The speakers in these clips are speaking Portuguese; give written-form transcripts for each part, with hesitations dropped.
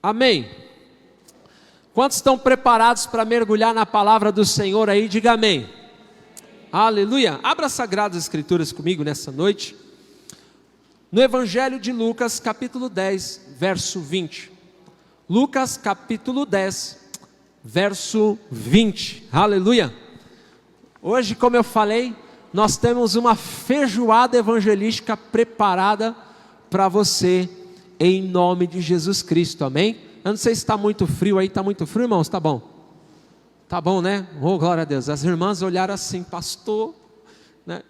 Amém? Quantos estão preparados para mergulhar na palavra do Senhor aí? Diga amém. Aleluia. Abra as Sagradas Escrituras comigo nessa noite. No Evangelho de Lucas, capítulo 10, verso 20. Lucas, capítulo 10, verso 20. Aleluia. Hoje, como eu falei, nós temos uma feijoada evangelística preparada para você, em nome de Jesus Cristo, amém? Eu não sei se está muito frio aí, está muito frio, irmãos? Tá bom? Tá bom, né? Oh, glória a Deus. As irmãs olharam assim, pastor, né?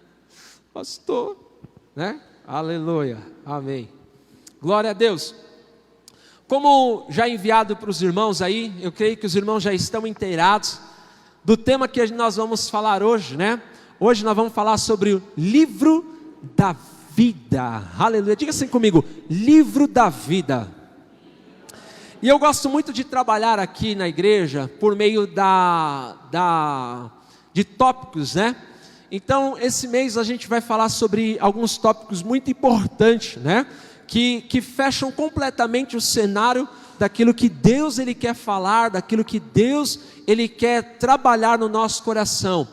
Pastor, né? Aleluia, amém. Glória a Deus. Como já enviado para os irmãos aí, eu creio que os irmãos já estão inteirados do tema que nós vamos falar hoje, né? Hoje nós vamos falar sobre o livro da vida. Aleluia. Diga assim comigo: livro da vida. E eu gosto muito de trabalhar aqui na igreja por meio de tópicos, né? Então, esse mês a gente vai falar sobre alguns tópicos muito importantes, né? Que fecham completamente o cenário daquilo que Deus Ele quer falar, daquilo que Deus Ele quer trabalhar no nosso coração.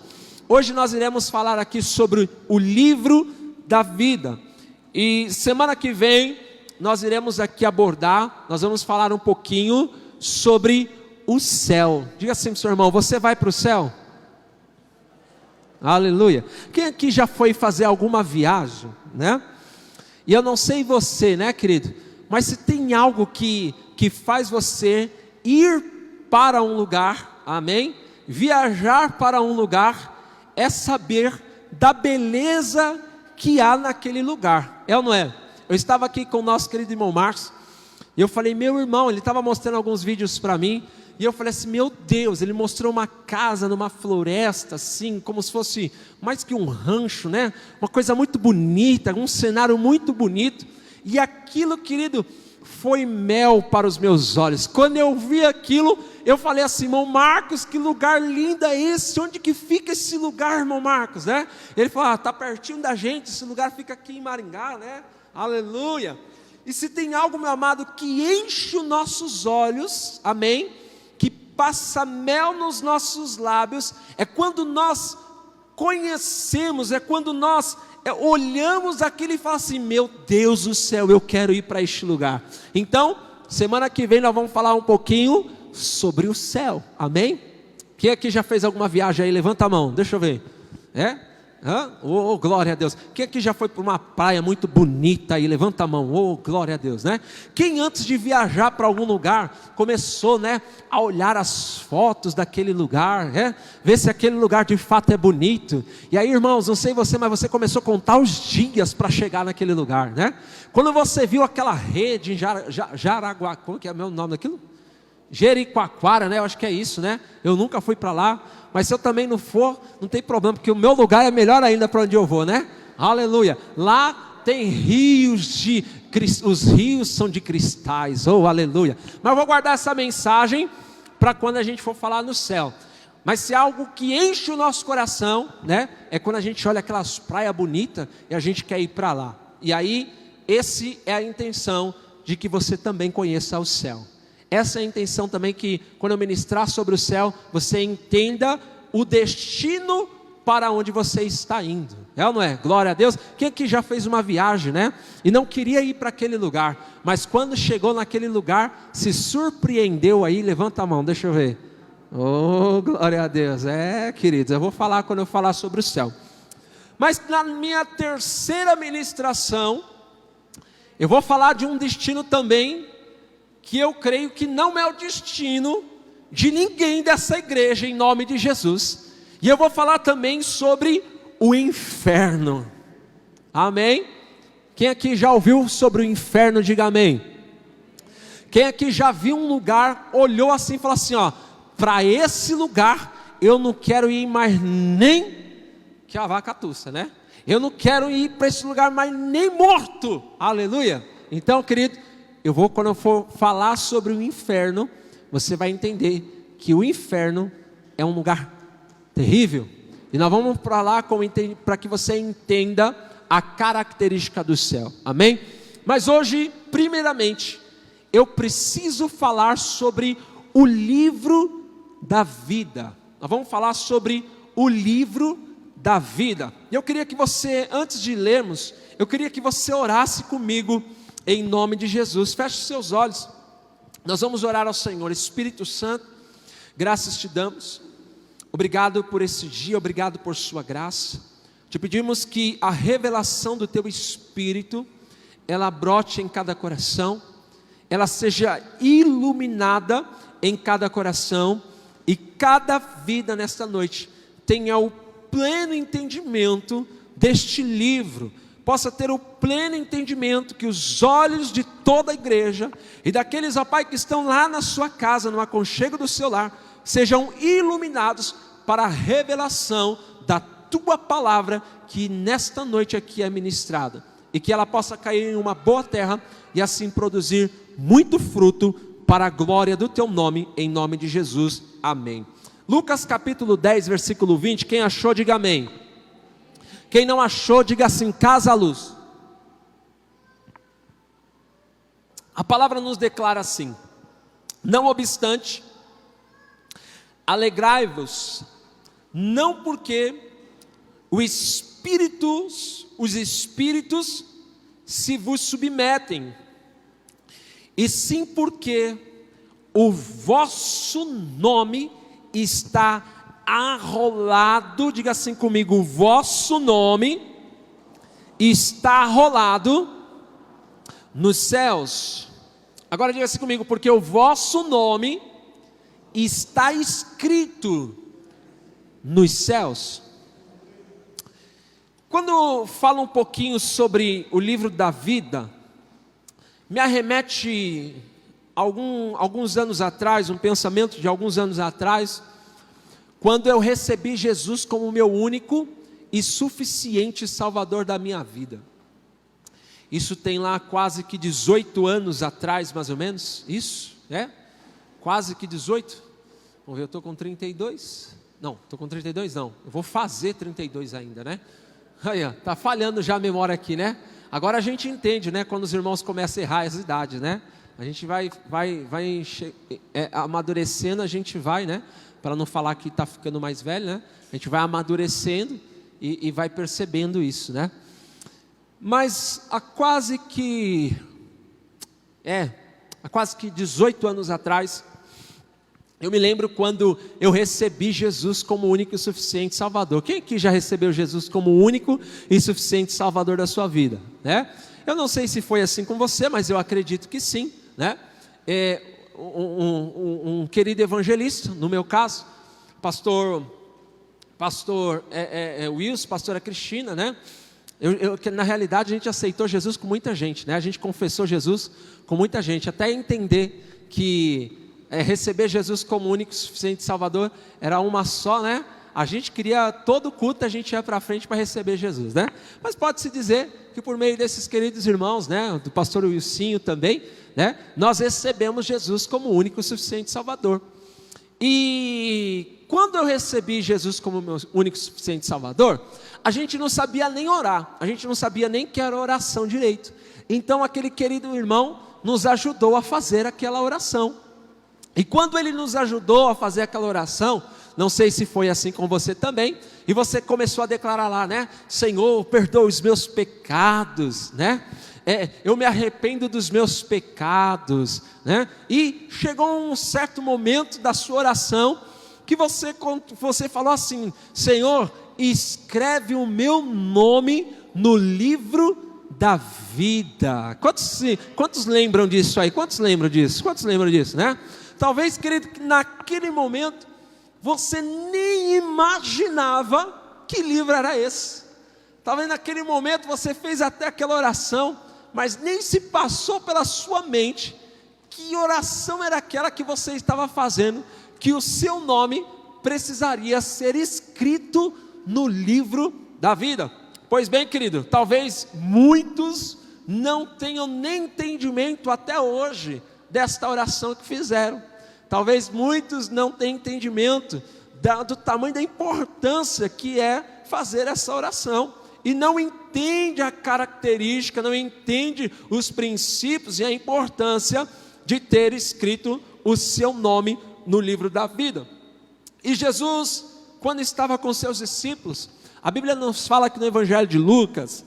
Hoje nós iremos falar aqui sobre o livro da vida. E semana que vem nós iremos aqui nós vamos falar um pouquinho sobre o céu. Diga assim para o seu irmão: você vai para o céu? Aleluia. Quem aqui já foi fazer alguma viagem, né? E eu não sei você, né, querido? Mas se tem algo que faz você ir para um lugar, amém? Viajar para um lugar, é saber da beleza que há naquele lugar, é ou não é? Eu estava aqui com o nosso querido irmão Marcos, e eu falei, meu irmão, ele estava mostrando alguns vídeos para mim, e eu falei assim, meu Deus, ele mostrou uma casa numa floresta, assim, como se fosse mais que um rancho, né? Uma coisa muito bonita, um cenário muito bonito, e aquilo, querido, foi mel para os meus olhos. Quando eu vi aquilo, eu falei assim, irmão Marcos, que lugar lindo é esse? Onde que fica esse lugar, irmão Marcos, né? Ele falou, está pertinho da gente, esse lugar fica aqui em Maringá, né? Aleluia. E se tem algo, meu amado, que enche os nossos olhos, amém, que passa mel nos nossos lábios, é quando nós conhecemos, é quando nós olhamos aquilo e falamos assim, meu Deus do céu, eu quero ir para este lugar. Então, semana que vem nós vamos falar um pouquinho sobre o céu, amém? Quem aqui já fez alguma viagem aí? Levanta a mão, deixa eu ver. Oh, glória a Deus. Quem aqui já foi para uma praia muito bonita aí? Levanta a mão. Oh, glória a Deus, né? Quem antes de viajar para algum lugar começou, né, a olhar as fotos daquele lugar, ver se aquele lugar de fato é bonito. E aí, irmãos, não sei você, mas você começou a contar os dias para chegar naquele lugar, né? Quando você viu aquela rede em Jaraguá, como que é o meu nome daquilo? Jericoacoara, né? Eu acho que é isso, né? Eu nunca fui para lá, mas se eu também não for, não tem problema, porque o meu lugar é melhor ainda para onde eu vou, né? Aleluia. Lá tem rios os rios são de cristais, oh aleluia. Mas eu vou guardar essa mensagem para quando a gente for falar no céu. Mas se é algo que enche o nosso coração, né? É quando a gente olha aquelas praias bonitas e a gente quer ir para lá. E aí, esse é a intenção de que você também conheça o céu. Essa é a intenção também, que quando eu ministrar sobre o céu, você entenda o destino para onde você está indo, é ou não é? Glória a Deus. Quem aqui já fez uma viagem, né? E não queria ir para aquele lugar, mas quando chegou naquele lugar, se surpreendeu aí? Levanta a mão, deixa eu ver. Oh, glória a Deus. Queridos, eu vou falar quando eu falar sobre o céu. Mas na minha terceira ministração, eu vou falar de um destino também, que eu creio que não é o destino de ninguém dessa igreja, em nome de Jesus. E eu vou falar também sobre o inferno. Amém? Quem aqui já ouviu sobre o inferno, diga amém. Quem aqui já viu um lugar, olhou assim e falou assim, ó, para esse lugar eu não quero ir mais nem que a vaca tussa, né? Eu não quero ir para esse lugar mais nem morto. Aleluia. Então, querido, quando eu for falar sobre o inferno, você vai entender que o inferno é um lugar terrível. E nós vamos para lá para que você entenda a característica do céu. Amém? Mas hoje, primeiramente, eu preciso falar sobre o livro da vida. Nós vamos falar sobre o livro da vida. E eu queria que você, antes de lermos, eu queria que você orasse comigo em nome de Jesus. Feche os seus olhos. Nós vamos orar ao Senhor. Espírito Santo, graças te damos. Obrigado por esse dia, obrigado por sua graça. Te pedimos que a revelação do teu Espírito, ela brote em cada coração, ela seja iluminada em cada coração, e cada vida nesta noite tenha o pleno entendimento deste livro, possa ter o pleno entendimento, que os olhos de toda a igreja, e daqueles, ó Pai, que estão lá na sua casa, no aconchego do seu lar, sejam iluminados para a revelação da tua palavra, que nesta noite aqui é ministrada, e que ela possa cair em uma boa terra, e assim produzir muito fruto, para a glória do teu nome, em nome de Jesus, amém. Lucas capítulo 10, versículo 20, quem achou, diga amém. Quem não achou, diga assim: casa a luz. A palavra nos declara assim: não obstante, alegrai-vos, não porque os espíritos se vos submetem, e sim porque o vosso nome está arrolado. Diga assim comigo: o vosso nome está arrolado nos céus. Agora diga assim comigo: porque o vosso nome está escrito nos céus. Quando falo um pouquinho sobre o livro da vida, me arremete alguns anos atrás, um pensamento de alguns anos atrás, quando eu recebi Jesus como meu único e suficiente Salvador da minha vida. Isso tem lá quase que 18 anos atrás, mais ou menos. Isso, quase que 18. Vamos ver, eu estou com 32. Não, estou com 32 não. Eu vou fazer 32 ainda, né? Aí, está falhando já a memória aqui, né? Agora a gente entende, né? Quando os irmãos começam a errar as idades, né? A gente vai amadurecendo, a gente vai, né? Para não falar que está ficando mais velho, né? A gente vai amadurecendo e vai percebendo isso, né? Mas há quase que 18 anos atrás, eu me lembro quando eu recebi Jesus como único e suficiente Salvador. Quem aqui já recebeu Jesus como único e suficiente Salvador da sua vida, né? Eu não sei se foi assim com você, mas eu acredito que sim, né? Um querido evangelista, no meu caso, pastor Wilson, pastora Cristina, né? Na realidade a gente aceitou Jesus com muita gente, né? A gente confessou Jesus com muita gente, até entender que receber Jesus como único e suficiente Salvador era uma só, né? A gente queria, todo culto a gente ia para frente para receber Jesus, né? Mas pode-se dizer que por meio desses queridos irmãos, né? Do pastor Wilsinho também, né? Nós recebemos Jesus como único e suficiente Salvador. E quando eu recebi Jesus como meu único e suficiente Salvador, a gente não sabia nem orar, a gente não sabia nem que era oração direito. Então aquele querido irmão nos ajudou a fazer aquela oração. E quando ele nos ajudou a fazer aquela oração, não sei se foi assim com você também, e você começou a declarar lá, né? Senhor, perdoa os meus pecados, né? Eu me arrependo dos meus pecados, né? E chegou um certo momento da sua oração, que você falou assim: Senhor, escreve o meu nome no livro da vida. Quantos lembram disso aí? Quantos lembram disso, né? Talvez, querido, que naquele momento você nem imaginava que livro era esse. Talvez naquele momento você fez até aquela oração, mas nem se passou pela sua mente que oração era aquela que você estava fazendo, que o seu nome precisaria ser escrito no livro da vida. Pois bem, querido, talvez muitos não tenham nem entendimento até hoje desta oração que fizeram. Talvez muitos não tenham entendimento do tamanho da importância que é fazer essa oração, e não entende a característica, não entende os princípios e a importância de ter escrito o seu nome no livro da vida. E Jesus, quando estava com seus discípulos, a Bíblia nos fala que no Evangelho de Lucas,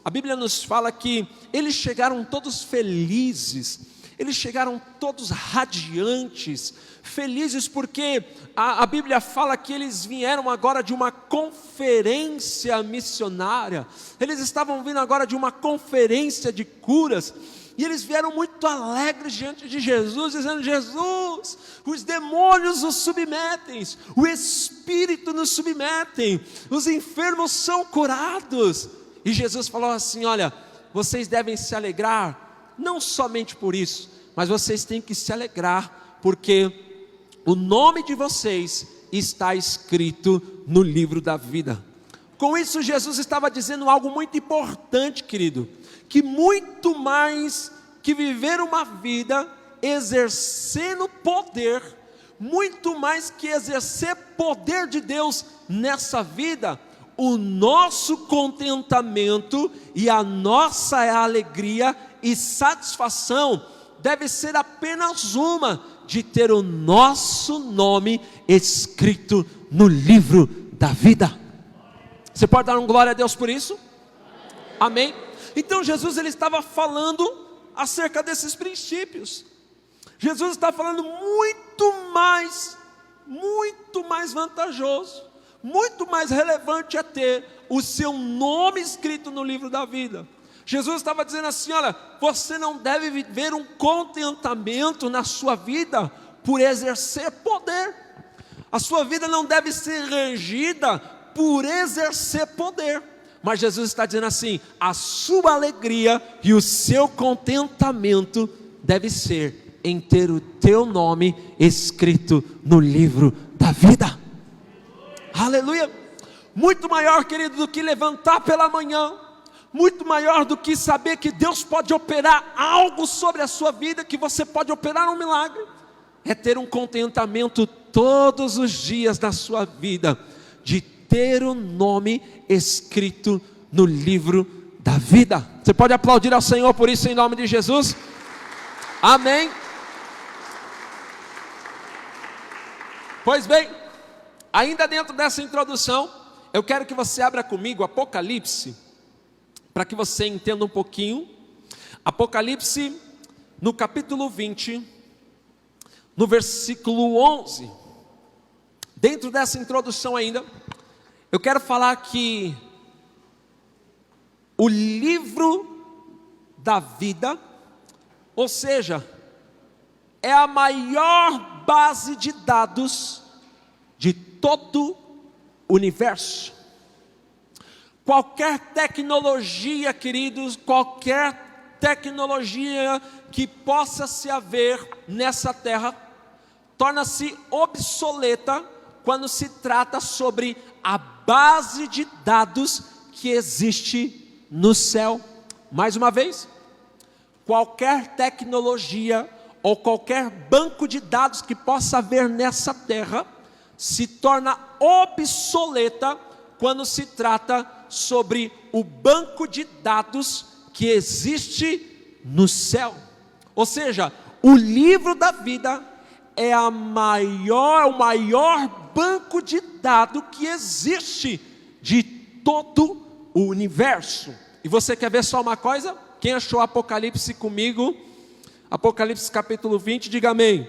a Bíblia nos fala que eles chegaram todos felizes, eles chegaram todos radiantes, felizes porque a Bíblia fala que eles vieram agora de uma conferência missionária, eles estavam vindo agora de uma conferência de curas, e eles vieram muito alegres diante de Jesus, dizendo: Jesus, os demônios nos submetem, o Espírito nos submetem, os enfermos são curados. E Jesus falou assim: olha, vocês devem se alegrar, não somente por isso, mas vocês têm que se alegrar, porque o nome de vocês está escrito no livro da vida. Com isso, Jesus estava dizendo algo muito importante, querido, que muito mais que viver uma vida exercendo poder, muito mais que exercer poder de Deus nessa vida, o nosso contentamento e a nossa alegria e satisfação deve ser apenas uma, de ter o nosso nome escrito no livro da vida. Você pode dar um glória a Deus por isso? Amém? Então Jesus, ele estava falando acerca desses princípios. Jesus está falando muito mais vantajoso, muito mais relevante é ter o seu nome escrito no livro da vida. Jesus estava dizendo assim: olha, você não deve viver um contentamento na sua vida por exercer poder. A sua vida não deve ser regida por exercer poder. Mas Jesus está dizendo assim: a sua alegria e o seu contentamento deve ser em ter o teu nome escrito no livro da vida. Aleluia! Muito maior, querido, do que levantar pela manhã, muito maior do que saber que Deus pode operar algo sobre a sua vida, que você pode operar um milagre, é ter um contentamento todos os dias da sua vida, de ter o nome escrito no livro da vida. Você pode aplaudir ao Senhor por isso em nome de Jesus? Amém. Pois bem, ainda dentro dessa introdução, eu quero que você abra comigo Apocalipse, para que você entenda um pouquinho. Apocalipse, no capítulo 20, no versículo 11. Dentro dessa introdução ainda, eu quero falar que o livro da vida, ou seja, é a maior base de dados de todo o universo. Qualquer tecnologia, queridos, qualquer tecnologia que possa se haver nessa terra, torna-se obsoleta quando se trata sobre a base de dados que existe no céu. Mais uma vez, qualquer tecnologia ou qualquer banco de dados que possa haver nessa terra se torna obsoleta quando se trata sobre o banco de dados que existe no céu. Ou seja, o livro da vida é o maior banco de dados que existe de todo o universo. E você quer ver só uma coisa? Quem achou Apocalipse comigo? Apocalipse capítulo 20, diga amém.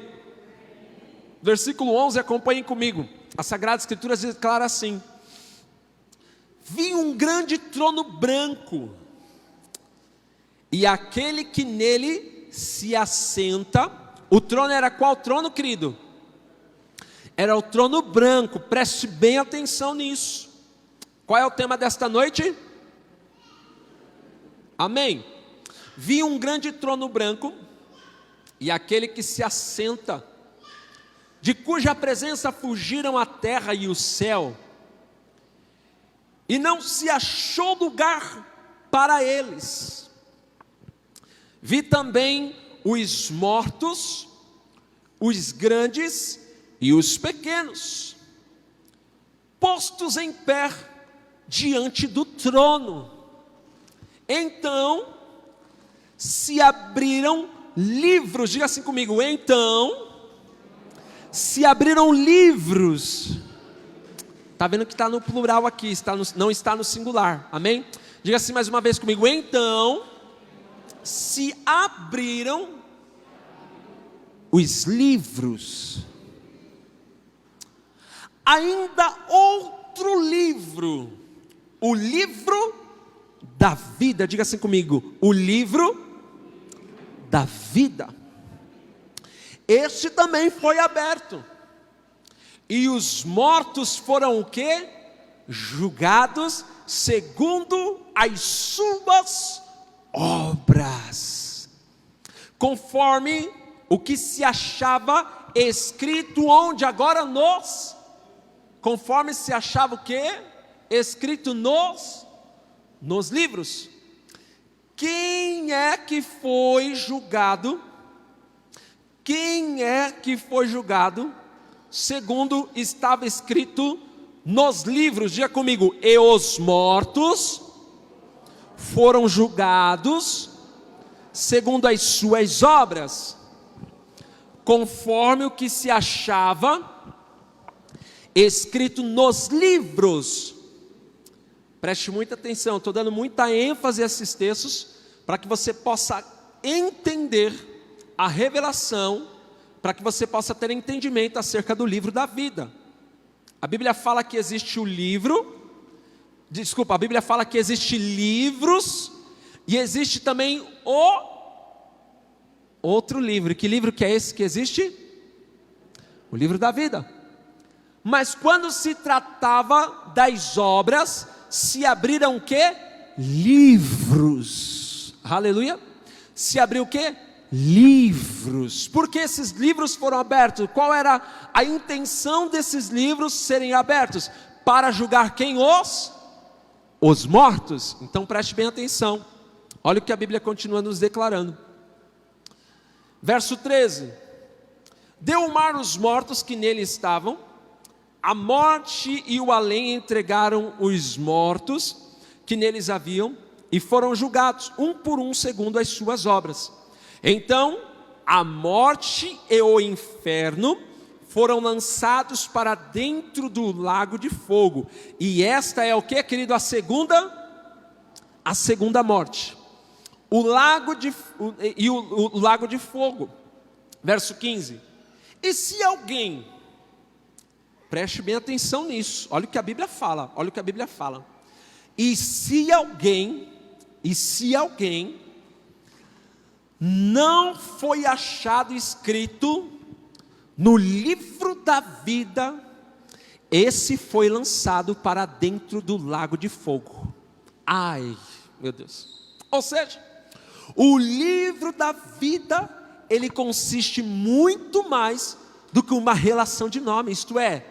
Versículo 11, acompanhem comigo. A Sagrada Escritura declara assim: vi um grande trono branco, e aquele que nele se assenta. O trono era qual trono, querido? Era o trono branco. Preste bem atenção nisso. Qual é o tema desta noite? Amém. Vi um grande trono branco, e aquele que se assenta, de cuja presença fugiram a terra e o céu, e não se achou lugar para eles. Vi também os mortos, os grandes e os pequenos, postos em pé diante do trono. Então se abriram livros, diga assim comigo, então se abriram livros. Está vendo que está no plural aqui, não está no singular, amém? Diga assim mais uma vez comigo, então se abriram os livros. Ainda outro livro, o livro da vida, diga assim comigo, o livro da vida. Este também foi aberto, e os mortos foram o quê? Julgados segundo as suas obras, conforme o que se achava escrito onde agora conforme se achava o quê? Escrito nos livros. Quem é que foi julgado? Quem é que foi julgado segundo estava escrito nos livros? Diga comigo, e os mortos foram julgados segundo as suas obras, conforme o que se achava escrito nos livros. Preste muita atenção, estou dando muita ênfase a esses textos, para que você possa entender a revelação, para que você possa ter entendimento acerca do livro da vida. A Bíblia fala que existe a Bíblia fala que existe livros, e existe também outro livro. Que livro que é esse que existe? O livro da vida. Mas quando se tratava das obras, se abriram o quê? Livros. Aleluia. Se abriu o quê? Livros. Por que esses livros foram abertos? Qual era a intenção desses livros serem abertos? Para julgar quem? Os mortos. Então preste bem atenção. Olha o que a Bíblia continua nos declarando. Verso 13. Deu o mar os mortos que nele estavam, a morte e o além entregaram os mortos que neles haviam, e foram julgados, um por um, segundo as suas obras. Então, a morte e o inferno foram lançados para dentro do lago de fogo. E esta é o que, querido? A segunda morte. O lago de fogo. Verso 15. E se alguém, preste bem atenção nisso, olha o que a Bíblia fala, E se alguém não foi achado escrito no livro da vida, esse foi lançado para dentro do lago de fogo. Ai, meu Deus. Ou seja, o livro da vida, ele consiste muito mais do que uma relação de nome, isto é,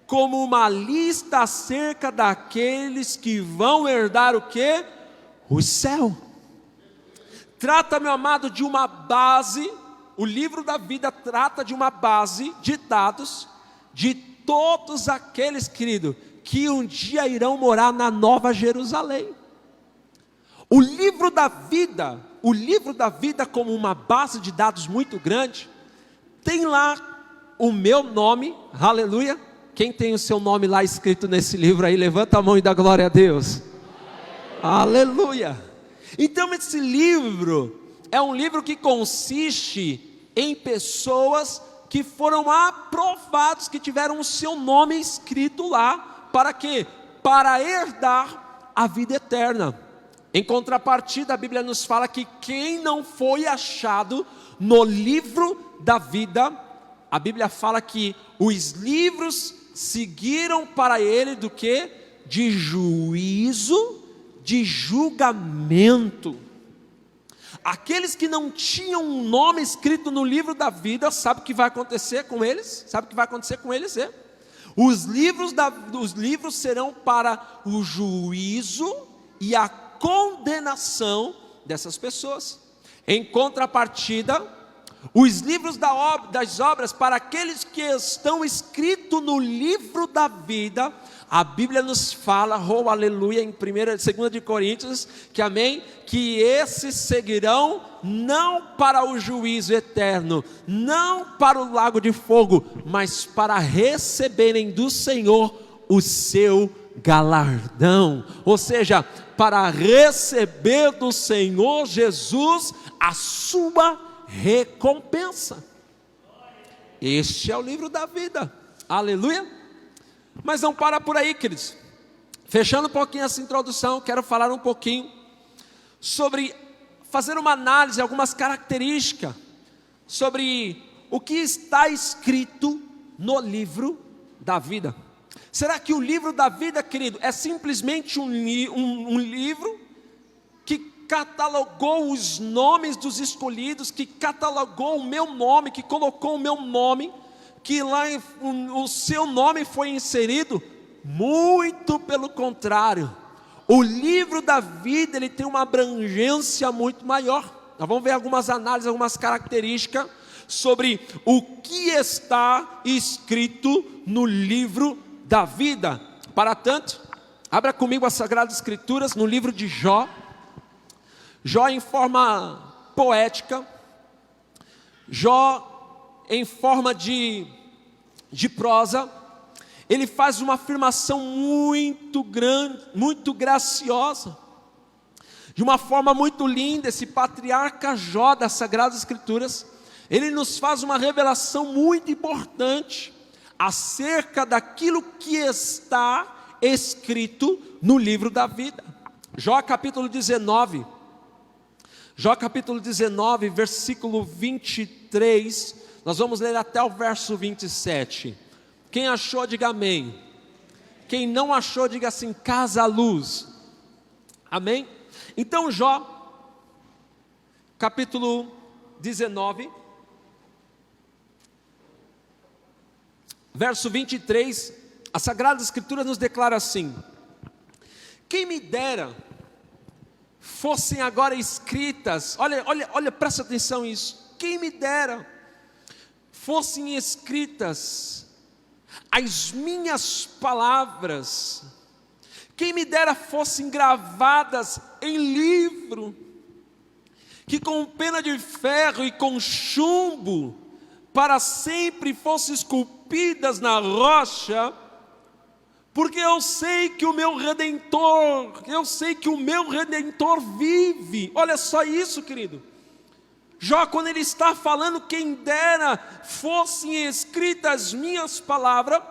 como uma lista acerca daqueles que vão herdar o quê? O céu. Trata, meu amado, de uma base. O livro da vida trata de uma base de dados de todos aqueles, querido, que um dia irão morar na Nova Jerusalém. O livro da vida como uma base de dados muito grande, tem lá o meu nome, aleluia. Quem tem o seu nome lá escrito nesse livro aí, levanta a mão e dá glória a Deus. Aleluia. Então esse livro é um livro que consiste em pessoas que foram aprovados, que tiveram o seu nome escrito lá, para quê? Para herdar a vida eterna. Em contrapartida, a Bíblia nos fala que quem não foi achado no livro da vida, a Bíblia fala que os livros seguiram para ele do que? De juízo, de julgamento. Aqueles que não tinham um nome escrito no livro da vida, sabe o que vai acontecer com eles? Os livros serão para o juízo e a condenação dessas pessoas. Em contrapartida, os livros das obras para aqueles que estão escritos no livro da vida. A Bíblia nos fala, oh aleluia, em 2 de Coríntios, que amém, que esses seguirão não para o juízo eterno, não para o lago de fogo, mas para receberem do Senhor o seu galardão, ou seja, para receber do Senhor Jesus a sua recompensa. Este é o livro da vida, aleluia. Mas não para por aí, queridos. Fechando um pouquinho essa introdução, quero falar um pouquinho sobre, fazer uma análise, algumas características sobre o que está escrito no livro da vida. Será que o livro da vida, querido, é simplesmente um livro que catalogou os nomes dos escolhidos, que catalogou o meu nome, que colocou o meu nome, que lá o seu nome foi inserido? Muito pelo contrário. O livro da vida, ele tem uma abrangência muito maior. Nós vamos ver algumas análises, algumas características sobre o que está escrito no livro da vida. Para tanto, abra comigo as Sagradas Escrituras no livro de Jó. Jó em forma poética, Jó em forma de prosa, ele faz uma afirmação muito grande, muito graciosa, de uma forma muito linda. Esse patriarca Jó das Sagradas Escrituras, ele nos faz uma revelação muito importante acerca daquilo que está escrito no livro da vida. Jó capítulo 19, versículo 23, nós vamos ler até o verso 27. Quem achou, diga amém. Quem não achou, diga assim: casa a luz. Amém? Então Jó, capítulo 19, verso 23, a Sagrada Escritura nos declara assim: quem me dera fossem agora escritas, olha, presta atenção nisso, quem me dera fossem escritas as minhas palavras, quem me dera fossem gravadas em livro, que com pena de ferro e com chumbo para sempre fossem esculpidas na rocha, porque eu sei que o meu Redentor vive. Olha só isso, querido. Jó, quando ele está falando, quem dera fossem escritas as minhas palavras,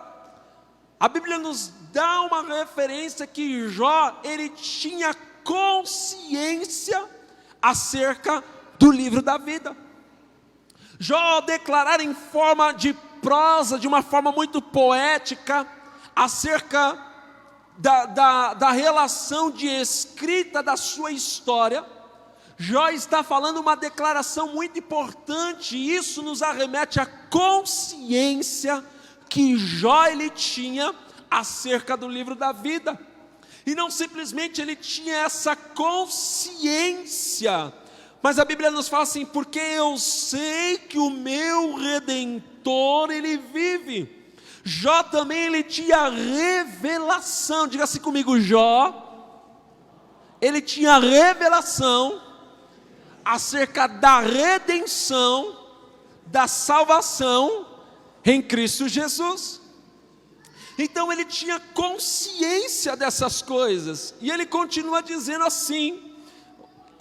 a Bíblia nos dá uma referência que Jó, ele tinha consciência acerca do livro da vida. Jó, ao declarar em forma de prosa, de uma forma muito poética, acerca da relação de escrita da sua história, Jó está falando uma declaração muito importante, e isso nos arremete à consciência que Jó ele tinha acerca do livro da vida. E não simplesmente ele tinha essa consciência, mas a Bíblia nos fala assim: porque eu sei que o meu Redentor ele vive. Jó também ele tinha revelação, diga assim comigo, Jó, ele tinha revelação acerca da redenção, da salvação em Cristo Jesus. Então ele tinha consciência dessas coisas, e ele continua dizendo assim,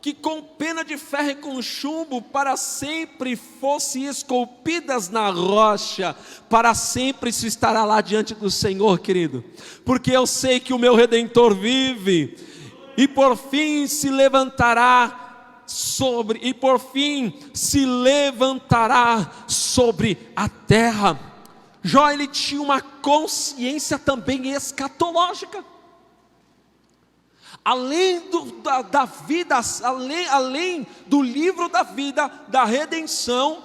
que com pena de ferro e com chumbo para sempre fossem esculpidas na rocha, para sempre se estará lá diante do Senhor, querido, porque eu sei que o meu Redentor vive, e por fim se levantará sobre a terra. Jó ele tinha uma consciência também escatológica. Além da vida, além do livro da vida, da redenção,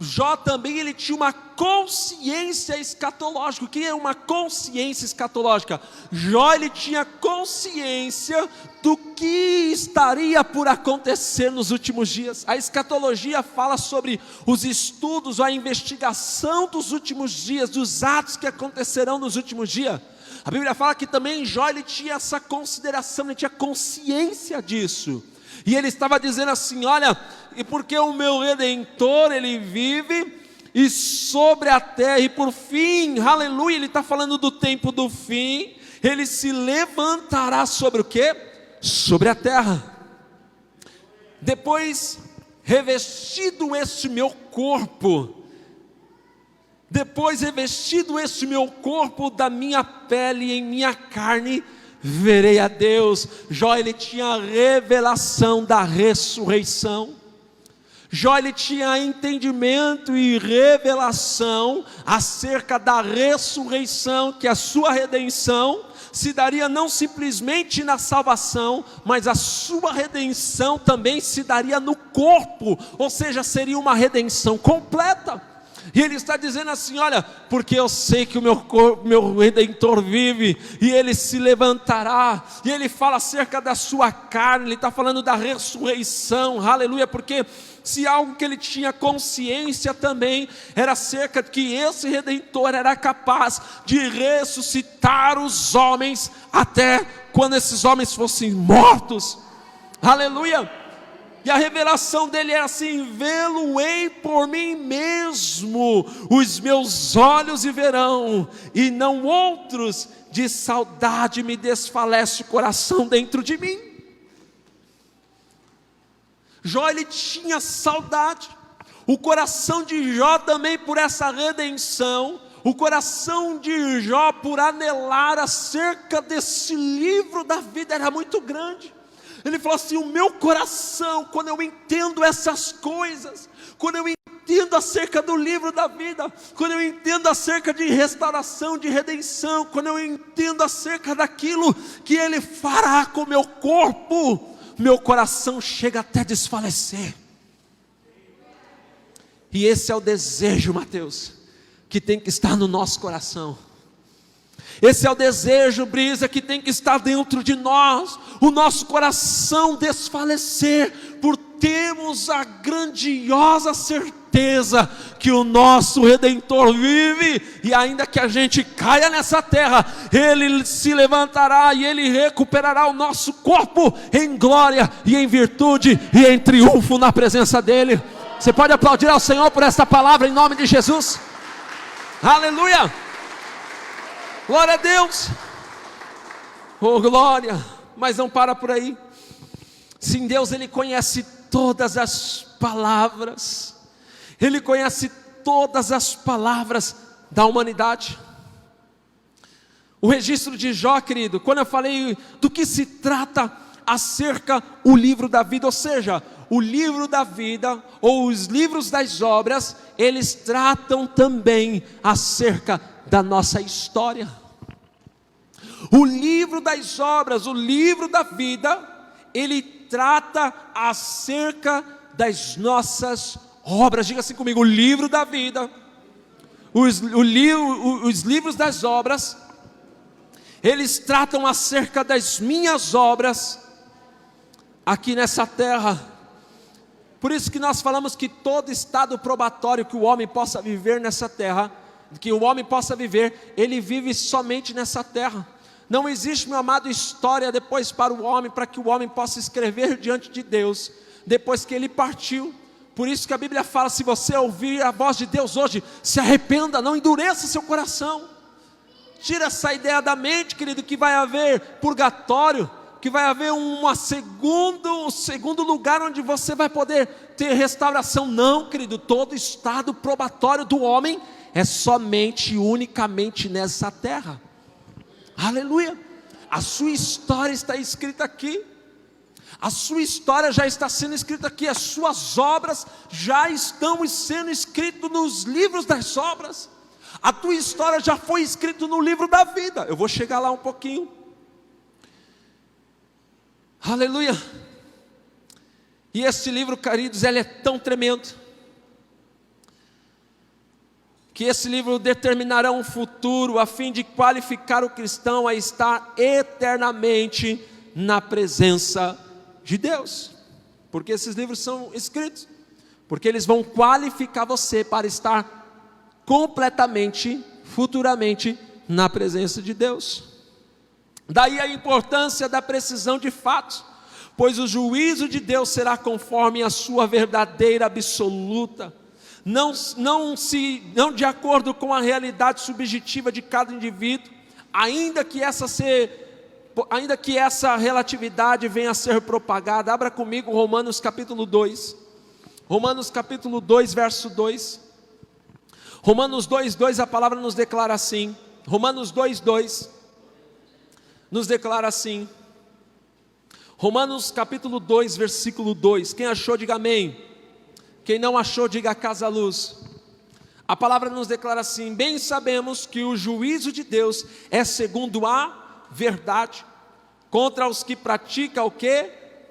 Jó também ele tinha uma consciência escatológica. O que é uma consciência escatológica? Jó ele tinha consciência do que estaria por acontecer nos últimos dias. A escatologia fala sobre os estudos, a investigação dos últimos dias, dos atos que acontecerão nos últimos dias. A Bíblia fala que também Jó ele tinha essa consideração, ele tinha consciência disso. E ele estava dizendo assim: olha, e porque o meu Redentor, ele vive, e sobre a terra, e por fim, aleluia, ele está falando do tempo do fim, ele se levantará sobre o quê? Sobre a terra. Depois, revestido este meu corpo, da minha pele e em minha carne, verei a Deus. Jó ele tinha a revelação da ressurreição. Jó ele tinha entendimento e revelação acerca da ressurreição, que a sua redenção se daria não simplesmente na salvação, mas a sua redenção também se daria no corpo, ou seja, seria uma redenção completa. E ele está dizendo assim: olha, porque eu sei que o meu Redentor vive, e ele se levantará. E ele fala acerca da sua carne, ele está falando da ressurreição, aleluia, porque se algo que ele tinha consciência também, era acerca de que esse Redentor era capaz de ressuscitar os homens, até quando esses homens fossem mortos, aleluia. E a revelação dele era assim: vê-lo-ei por mim mesmo, os meus olhos e verão, e não outros, de saudade me desfalece o coração dentro de mim. Jó ele tinha saudade, o coração de Jó também por essa redenção, o coração de Jó por anelar acerca desse livro da vida era muito grande. Ele falou assim: o meu coração, quando eu entendo essas coisas, quando eu entendo acerca do livro da vida, quando eu entendo acerca de restauração, de redenção, quando eu entendo acerca daquilo que Ele fará com o meu corpo, meu coração chega até desfalecer. E esse é o desejo, Mateus, que tem que estar no nosso coração. Esse é o desejo, Brisa, que tem que estar dentro de nós, o nosso coração desfalecer, por termos a grandiosa certeza que o nosso Redentor vive, e ainda que a gente caia nessa terra, Ele se levantará e Ele recuperará o nosso corpo em glória e em virtude e em triunfo na presença dEle. Você pode aplaudir ao Senhor por esta palavra em nome de Jesus? Aleluia! Glória a Deus, oh glória. Mas não para por aí. Sim, Deus ele conhece todas as palavras, Ele conhece todas as palavras da humanidade. O registro de Jó, querido, quando eu falei do que se trata acerca o livro da vida, ou seja, o livro da vida, ou os livros das obras, eles tratam também acerca da nossa história. O livro das obras, o livro da vida, ele trata acerca das nossas obras. Diga assim comigo: o livro da vida, os livros das obras, eles tratam acerca das minhas obras aqui nessa terra. Por isso que nós falamos que todo estado probatório que o homem possa viver nessa terra, que o homem possa viver, ele vive somente nessa terra. Não existe, meu amado, história depois para o homem, para que o homem possa escrever diante de Deus, depois que ele partiu. Por isso que a Bíblia fala: se você ouvir a voz de Deus hoje, se arrependa, não endureça seu coração. Tira essa ideia da mente, querido, que vai haver purgatório, que vai haver um segundo lugar onde você vai poder ter restauração. Não, querido, todo estado probatório do homem é somente e unicamente nessa terra. Aleluia. A sua história está escrita aqui. A sua história já está sendo escrita aqui. As suas obras já estão sendo escritas nos livros das obras. A tua história já foi escrita no livro da vida. Eu vou chegar lá um pouquinho. Aleluia. E este livro, queridos, ele é tão tremendo. que esse livro determinará um futuro a fim de qualificar o cristão a estar eternamente na presença de Deus. Porque esses livros são escritos, porque eles vão qualificar você para estar completamente, futuramente, na presença de Deus. Daí a importância da precisão de fatos, pois o juízo de Deus será conforme a sua verdadeira absoluta, não de acordo com a realidade subjetiva de cada indivíduo, ainda que essa relatividade venha a ser propagada. Abra comigo Romanos capítulo 2, Romanos capítulo 2, verso 2, Romanos 2, 2, a palavra nos declara assim, Romanos 2, 2, nos declara assim, Romanos capítulo 2, versículo 2, quem achou diga amém, quem não achou diga casa à luz. A palavra nos declara assim: bem sabemos que o juízo de Deus é segundo a verdade, contra os que praticam o que?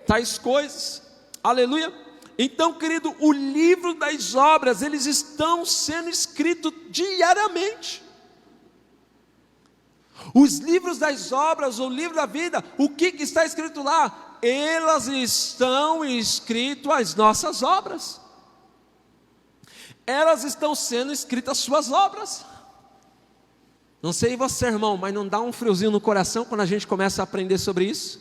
Tais coisas, aleluia. Então, querido, o livro das obras, eles estão sendo escritos diariamente. Os livros das obras, o livro da vida, o que está escrito lá? Elas estão escritas as nossas obras. Elas estão sendo escritas as suas obras. Não sei você, irmão, mas não dá um friozinho no coração quando a gente começa a aprender sobre isso?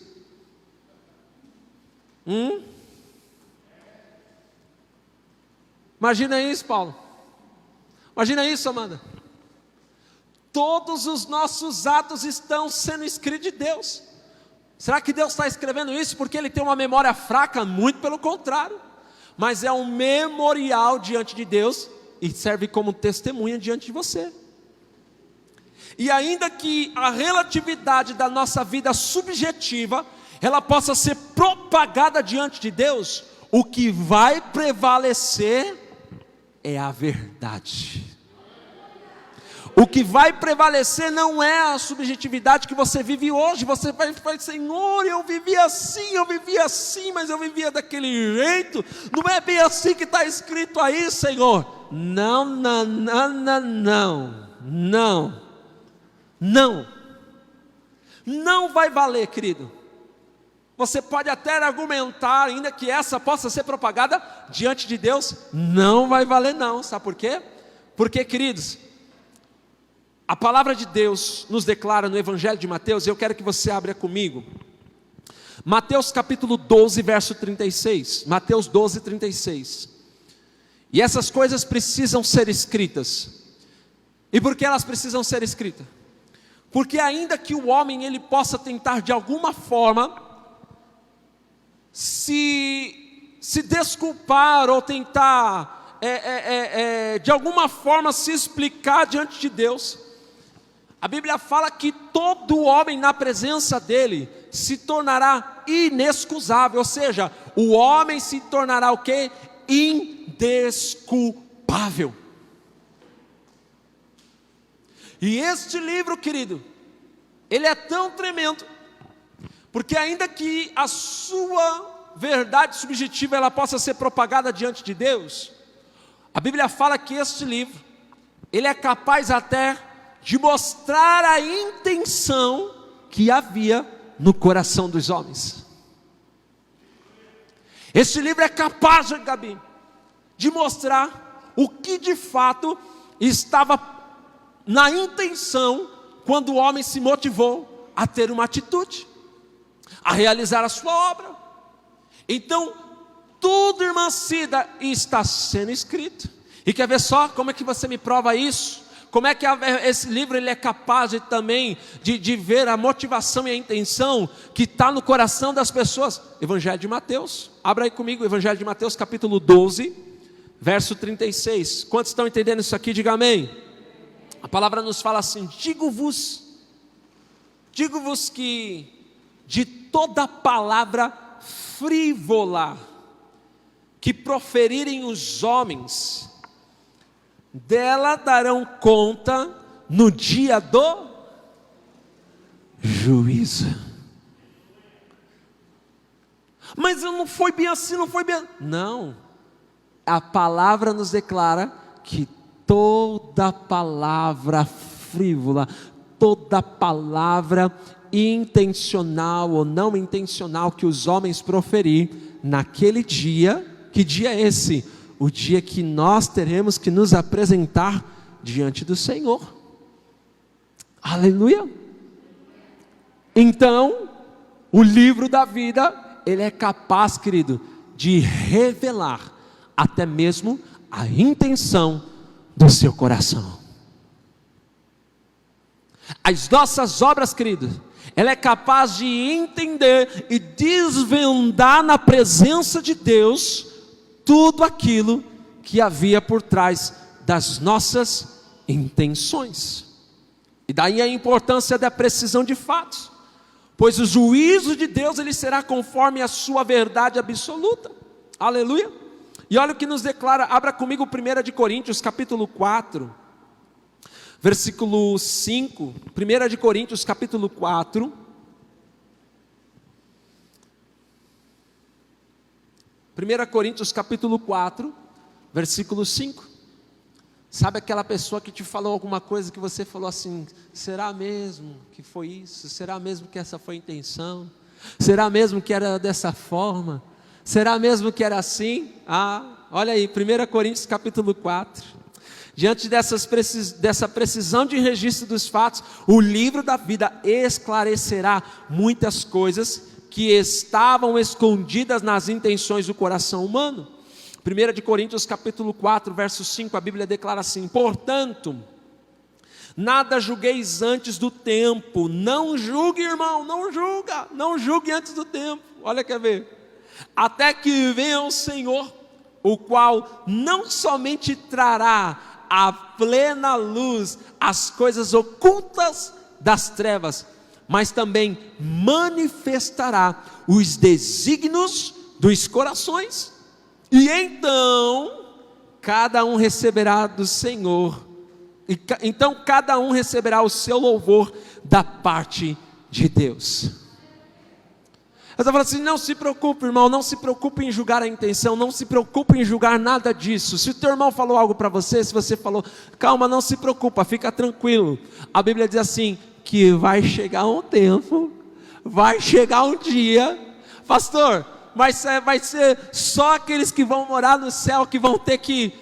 Imagina isso, Paulo. Imagina isso, Amanda. Todos os nossos atos estão sendo escritos de Deus. Será que Deus está escrevendo isso porque Ele tem uma memória fraca? Muito pelo contrário. Mas é um memorial diante de Deus e serve como testemunha diante de você. E ainda que a relatividade da nossa vida subjetiva, ela possa ser propagada diante de Deus, o que vai prevalecer é a verdade. O que vai prevalecer não é a subjetividade que você vive hoje. Você vai falar: Senhor, eu vivia assim, mas eu vivia daquele jeito. Não é bem assim que está escrito aí, Senhor. Não. Não vai valer, querido. Você pode até argumentar, ainda que essa possa ser propagada diante de Deus, não vai valer não. Sabe por quê? Porque, queridos, a palavra de Deus nos declara no Evangelho de Mateus, e eu quero que você abra comigo, Mateus capítulo 12, verso 36, Mateus 12, 36, e essas coisas precisam ser escritas. E por que elas precisam ser escritas? Porque ainda que o homem ele possa tentar de alguma forma se desculpar ou tentar de alguma forma se explicar diante de Deus, a Bíblia fala que todo homem na presença dele se tornará inexcusável, ou seja, o homem se tornará o quê? Indesculpável. E este livro, querido, ele é tão tremendo, porque ainda que a sua verdade subjetiva ela possa ser propagada diante de Deus, a Bíblia fala que este livro, ele é capaz até de mostrar a intenção que havia no coração dos homens. Este livro é capaz, Gabi, de mostrar o que de fato estava na intenção quando o homem se motivou a ter uma atitude, a realizar a sua obra. Então, tudo, irmã Cida, está sendo escrito. E quer ver só como é que você me prova isso? Como é que esse livro ele é capaz de ver a motivação e a intenção que está no coração das pessoas? Evangelho de Mateus, abra aí comigo, Evangelho de Mateus capítulo 12, verso 36, quantos estão entendendo isso aqui? Diga amém. A palavra nos fala assim: digo-vos que de toda palavra frívola que proferirem os homens, dela darão conta no dia do juízo. Mas não foi bem assim, não foi bem. Não, a palavra nos declara que toda palavra frívola, toda palavra intencional ou não intencional que os homens proferir naquele dia. Que dia é esse? O dia que nós teremos que nos apresentar diante do Senhor. Aleluia! Então, o livro da vida, ele é capaz, querido, de revelar até mesmo a intenção do seu coração. As nossas obras, querido, ela é capaz de entender e desvendar na presença de Deus tudo aquilo que havia por trás das nossas intenções. E daí a importância da precisão de fatos, pois o juízo de Deus ele será conforme a sua verdade absoluta. Aleluia! E olha o que nos declara, abra comigo 1 de Coríntios capítulo 4, versículo 5, 1 de Coríntios capítulo 4, Coríntios capítulo 4, versículo 5, sabe aquela pessoa que te falou alguma coisa que você falou assim, será mesmo que foi isso? Será mesmo que essa foi a intenção? Será mesmo que era dessa forma? Será mesmo que era assim? Olha aí, 1 Coríntios capítulo 4, diante dessa precisão de registro dos fatos, o livro da vida esclarecerá muitas coisas que estavam escondidas nas intenções do coração humano. 1 de Coríntios capítulo 4, verso 5, a Bíblia declara assim: portanto, nada julgueis antes do tempo, não julgue, irmão, não julgue antes do tempo. Olha, quer ver? Até que venha o Senhor, o qual não somente trará à plena luz as coisas ocultas das trevas, mas também manifestará os desígnios dos corações. E então cada um receberá do Senhor, então cada um receberá o seu louvor da parte de Deus. Eu estou falando assim, não se preocupe, irmão, não se preocupe em julgar a intenção, não se preocupe em julgar nada disso. Se o teu irmão falou algo para você, se você falou, calma, não se preocupa, fica tranquilo. A Bíblia diz assim, que vai chegar um tempo, vai chegar um dia, pastor, mas vai ser só aqueles que vão morar no céu que vão ter que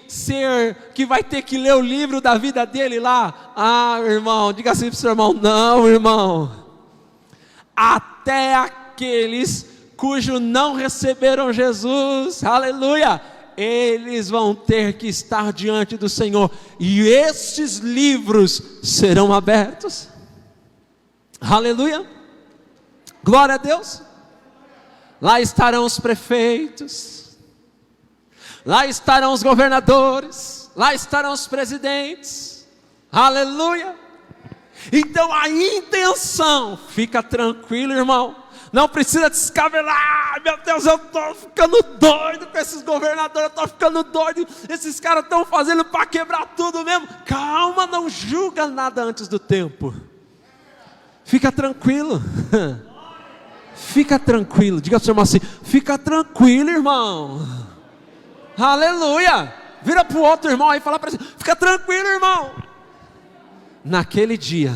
que vai ter que ler o livro da vida dele lá. Irmão, diga assim para o seu irmão, não, irmão, até aqueles cujo não receberam Jesus, aleluia, eles vão ter que estar diante do Senhor, e esses livros serão abertos, aleluia, glória a Deus. Lá estarão os prefeitos, lá estarão os governadores, lá estarão os presidentes, aleluia. Então a intenção, fica tranquilo, irmão, não precisa descabelar. Meu Deus, eu estou ficando doido com esses governadores, eu estou ficando doido, esses caras estão fazendo para quebrar tudo mesmo. Calma, não julga nada antes do tempo, fica tranquilo. Fica tranquilo, diga para o seu irmão assim, fica tranquilo, irmão, aleluia. Vira para o outro irmão aí e fala para ele, fica tranquilo, irmão. Naquele dia,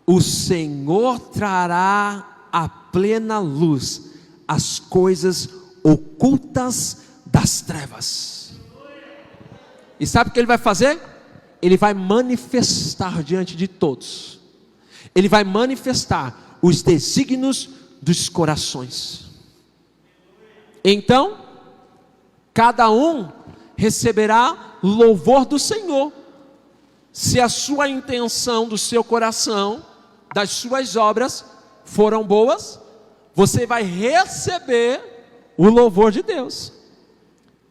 o Senhor trará à plena luz as coisas ocultas das trevas. E sabe o que Ele vai fazer? Ele vai manifestar diante de todos, Ele vai manifestar os desígnios dos corações. Então, cada um receberá louvor do Senhor, se a sua intenção do seu coração, das suas obras foram boas, você vai receber o louvor de Deus.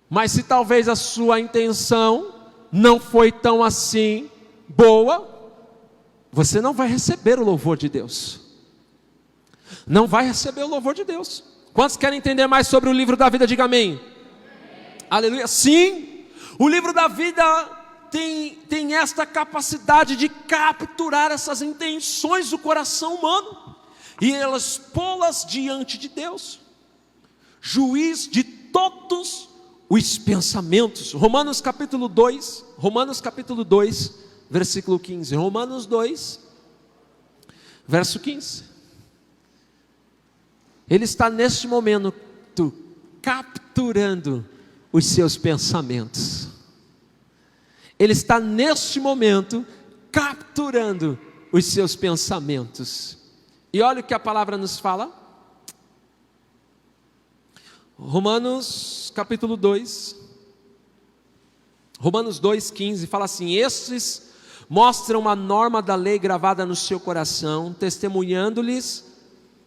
Mas se talvez a sua intenção não foi tão assim boa, você não vai receber o louvor de Deus. Não vai receber o louvor de Deus. Quantos querem entender mais sobre o livro da vida? Diga amém. Amém. Aleluia. Sim, o livro da vida tem esta capacidade de capturar essas intenções do coração humano e elas pô-las diante de Deus, juiz de todos os pensamentos. Romanos capítulo 2, versículo 15. Romanos 2, verso 15. Ele está neste momento capturando os seus pensamentos. Ele está neste momento capturando os seus pensamentos. E olha o que a palavra nos fala. Romanos capítulo 2, Romanos 2,15 fala assim: estes mostram a norma da lei gravada no seu coração, testemunhando-lhes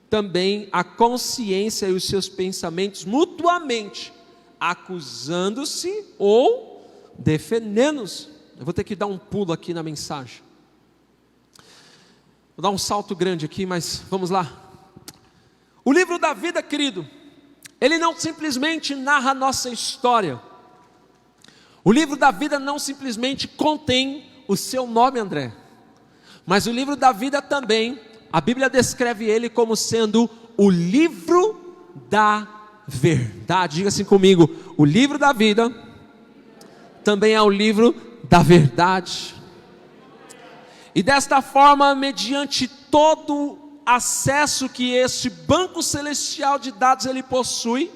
também a consciência e os seus pensamentos mutuamente, acusando-se ou defendendo-se. Eu vou ter que dar um pulo aqui na mensagem. Vou dar um salto grande aqui, mas vamos lá. O livro da vida, querido, ele não simplesmente narra a nossa história. O livro da vida não simplesmente contém o seu nome, André. Mas o livro da vida também, a Bíblia descreve ele como sendo o livro da verdade. Diga assim comigo: o livro da vida também é o livro da verdade. E desta forma, mediante todo acesso que este banco celestial de dados ele possui,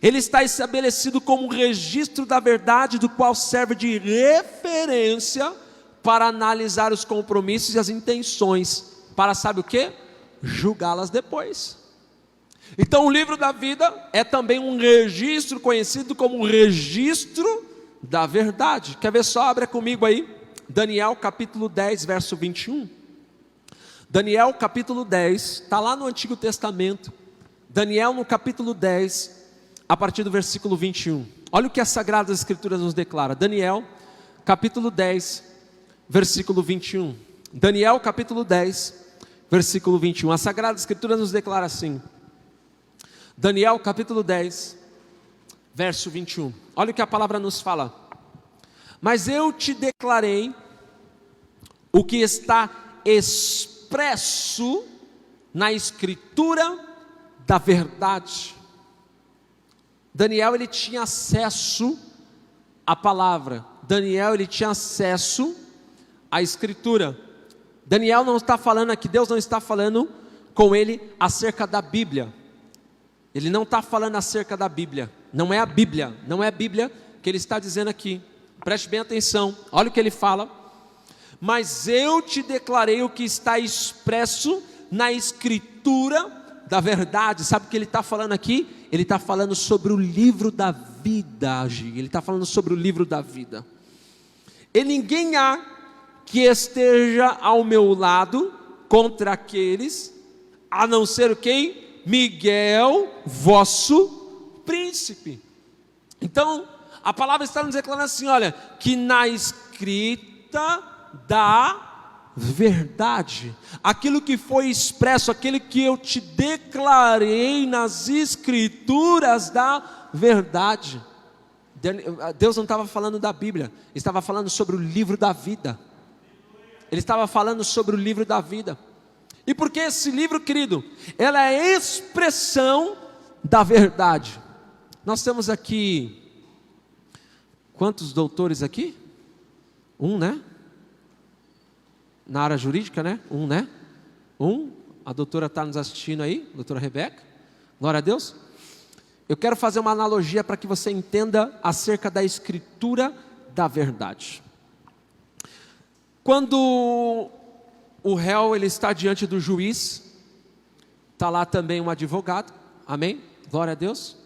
ele está estabelecido como um registro da verdade, do qual serve de referência para analisar os compromissos e as intenções, para sabe o que? Julgá-las depois. Então o livro da vida é também um registro conhecido como um registro da verdade. Quer ver só? Abra comigo aí, Daniel capítulo 10, verso 21. Daniel capítulo 10, está lá no Antigo Testamento. Daniel no capítulo 10, a partir do versículo 21. Olha o que as Sagradas Escrituras nos declara. Daniel capítulo 10, versículo 21. Daniel capítulo 10, versículo 21. A Sagrada Escritura nos declara assim. Daniel capítulo 10, verso 21. Olha o que a palavra nos fala. Mas eu te declarei o que está expresso na Escritura da verdade. Daniel ele tinha acesso à palavra. Daniel ele tinha acesso à Escritura. Daniel não está falando aqui, Deus não está falando com ele acerca da Bíblia. Ele não está falando acerca da Bíblia. Não é a Bíblia, não é a Bíblia que ele está dizendo aqui. Preste bem atenção, olha o que ele fala. Mas eu te declarei o que está expresso na Escritura da verdade. Sabe o que ele está falando aqui? Ele está falando sobre o livro da vida. Ele está falando sobre o livro da vida. E ninguém há que esteja ao meu lado contra aqueles, a não ser quem? Miguel, vosso príncipe. Então, a palavra está nos declarando assim, olha, que na escrita da verdade, aquilo que foi expresso, aquilo que eu te declarei nas escrituras da verdade. Deus não estava falando da Bíblia, estava falando sobre o livro da vida. Ele estava falando sobre o livro da vida. E porque esse livro, querido, ela é a expressão da verdade. Nós temos aqui quantos doutores aqui? Um, né? Na área jurídica, né? Um, né? Um. A doutora está nos assistindo aí, a doutora Rebeca. Glória a Deus. Eu quero fazer uma analogia para que você entenda acerca da escritura da verdade. Quando o réu ele está diante do juiz, está lá também um advogado, amém? Glória a Deus.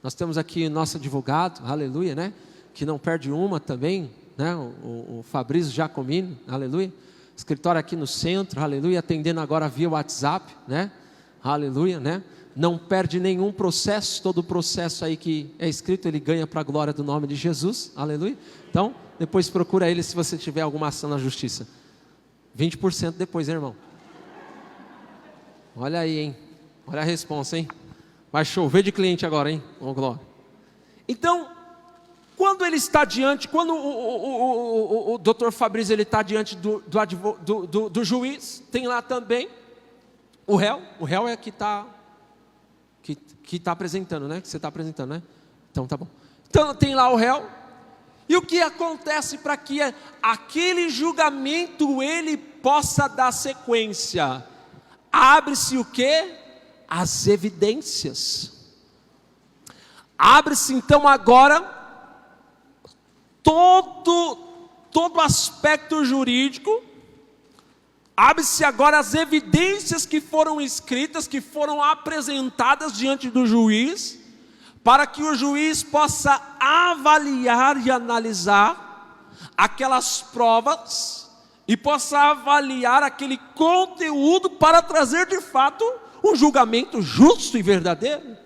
Nós temos aqui nosso advogado, aleluia, né? Que não perde uma também, né? O Fabrício Giacomini, aleluia. Escritório aqui no centro, aleluia, atendendo agora via WhatsApp, né? Aleluia, né? Não perde nenhum processo, todo o processo aí que é escrito, ele ganha para a glória do nome de Jesus, aleluia. Então, depois procura ele se você tiver alguma ação na justiça. 20% depois, hein, irmão? Olha aí, hein? Olha a responsa, hein? Vai chover de cliente agora, hein? Oh, glória. Então, quando ele está diante, quando o doutor Fabrício ele está diante do juiz, tem lá também o réu é que está apresentando, né? Que você está apresentando, né? Então tá bom. Então tem lá o réu. E o que acontece para que aquele julgamento ele possa dar sequência? Abre-se o quê? As evidências. Abre-se então agora todo aspecto jurídico. Abre-se agora as evidências que foram escritas, que foram apresentadas diante do juiz, para que o juiz possa avaliar e analisar aquelas provas e possa avaliar aquele conteúdo para trazer de fato um julgamento justo e verdadeiro.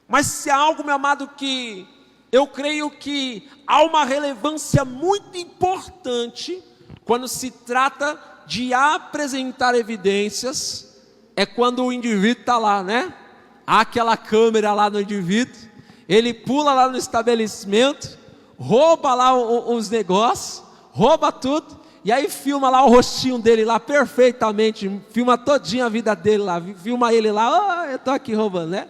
Mas se há algo, meu amado, que eu creio que há uma relevância muito importante quando se trata de apresentar evidências, é quando o indivíduo está lá, né? Há aquela câmera lá no indivíduo, ele pula lá no estabelecimento, rouba lá os negócios, rouba tudo, e aí filma lá o rostinho dele lá perfeitamente, filma todinha a vida dele lá, filma ele lá, eu estou aqui roubando, né?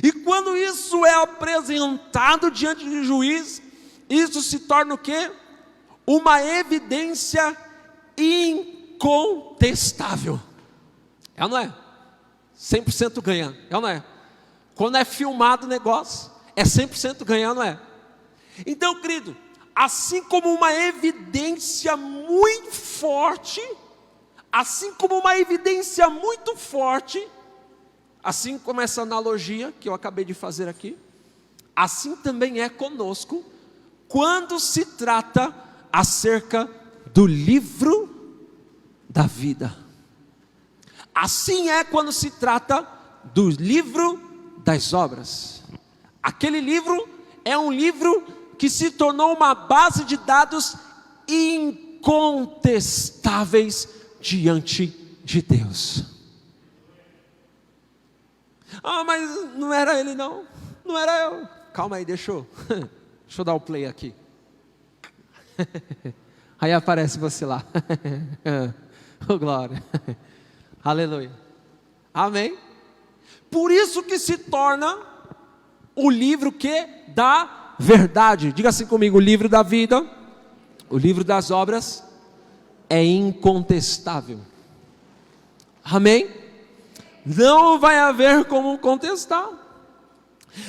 E quando isso é apresentado diante do juiz, isso se torna o quê? Uma evidência incontestável. É ou não é? 100% ganha, é ou não é? Quando é filmado o negócio, é 100% ganha, não é? Então, querido, assim como uma evidência muito forte, assim como essa analogia que eu acabei de fazer aqui, assim também é conosco, quando se trata acerca do livro da vida. Assim é quando se trata do livro das obras. Aquele livro é um livro que se tornou uma base de dados incontestáveis diante de Deus. Ah, mas não era ele não era eu. Calma aí, deixa eu dar o play aqui. Aí aparece você lá. Oh, glória. Aleluia. Amém. Por isso que se torna o livro que da verdade. Diga assim comigo: o livro da vida, o livro das obras é incontestável. Amém. Não vai haver como contestar.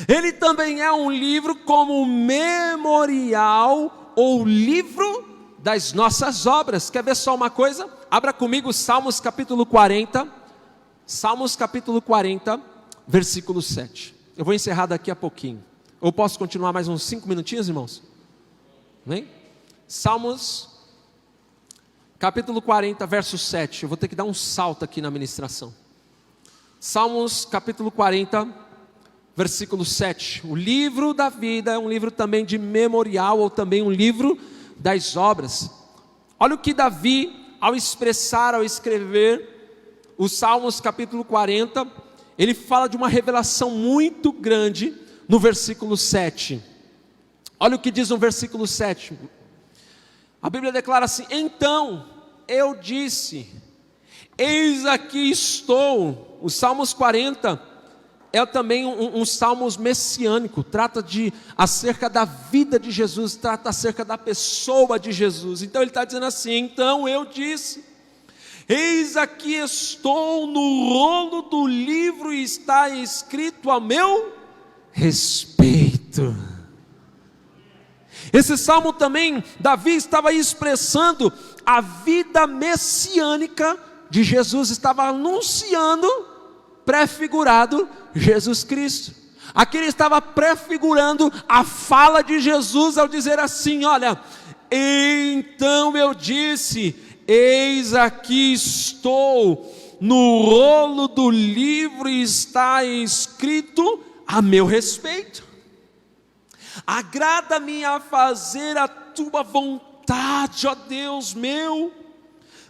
Ele também é um livro como memorial ou livro das nossas obras. Quer ver só uma coisa? Abra comigo Salmos capítulo 40. Salmos capítulo 40, versículo 7. Eu vou encerrar daqui a pouquinho. Eu posso continuar mais uns 5 minutinhos, irmãos? Amém? Salmos capítulo 40, verso 7. Eu vou ter que dar um salto aqui na ministração. Salmos capítulo 40, versículo 7. O livro da vida é um livro também de memorial, ou também um livro das obras. Olha o que Davi, ao escrever os Salmos capítulo 40, ele fala de uma revelação muito grande no versículo 7. Olha o que diz no versículo 7. A Bíblia declara assim: então eu disse, eis aqui estou. Os Salmos 40 é também um salmos messiânico, trata acerca da vida de Jesus, trata acerca da pessoa de Jesus. Então ele está dizendo assim: então eu disse, eis aqui estou, no rolo do livro está escrito a meu respeito. Esse salmo também, Davi estava expressando a vida messiânica de Jesus, estava anunciando, prefigurado, Jesus Cristo. Aqui ele estava prefigurando a fala de Jesus ao dizer assim: olha, então eu disse, eis aqui estou, no rolo do livro está escrito a meu respeito. Agrada-me a fazer a tua vontade, ó Deus meu.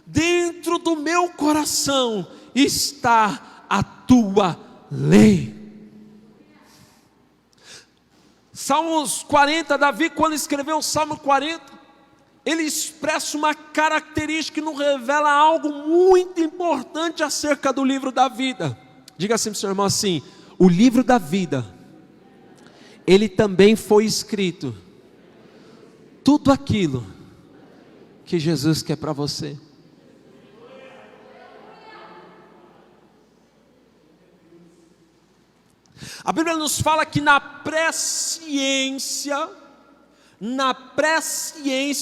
Dentro do meu coração está a tua lei. Salmos 40, Davi, quando escreveu o Salmo 40, ele expressa uma característica que nos revela algo muito importante acerca do livro da vida. Diga assim para o seu irmão assim: o livro da vida ele também foi escrito tudo aquilo que Jesus quer para você. A Bíblia nos fala que na presciência,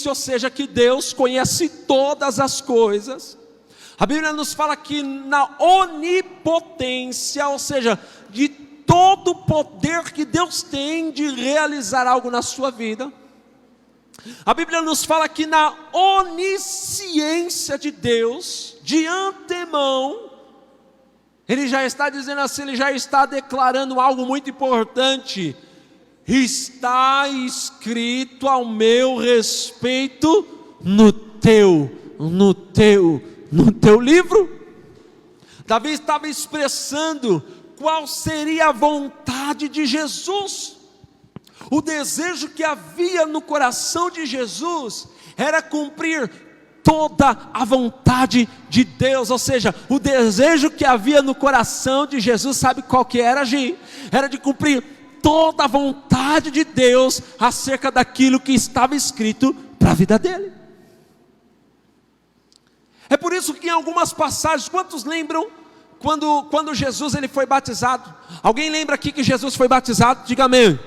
ou seja, que Deus conhece todas as coisas. A Bíblia nos fala que na onipotência, ou seja, de todo o poder que Deus tem de realizar algo na sua vida. A Bíblia nos fala que na onisciência de Deus, de antemão, Ele já está dizendo assim, Ele já está declarando algo muito importante. Está escrito ao meu respeito no teu livro. Davi estava expressando qual seria a vontade de Jesus. O desejo que havia no coração de Jesus era cumprir toda a vontade de Deus, ou seja, o desejo que havia no coração de Jesus, sabe qual que era, Gi? Era de cumprir toda a vontade de Deus acerca daquilo que estava escrito para a vida dele. É por isso que em algumas passagens, quantos lembram quando Jesus ele foi batizado? Alguém lembra aqui que Jesus foi batizado? Diga amém.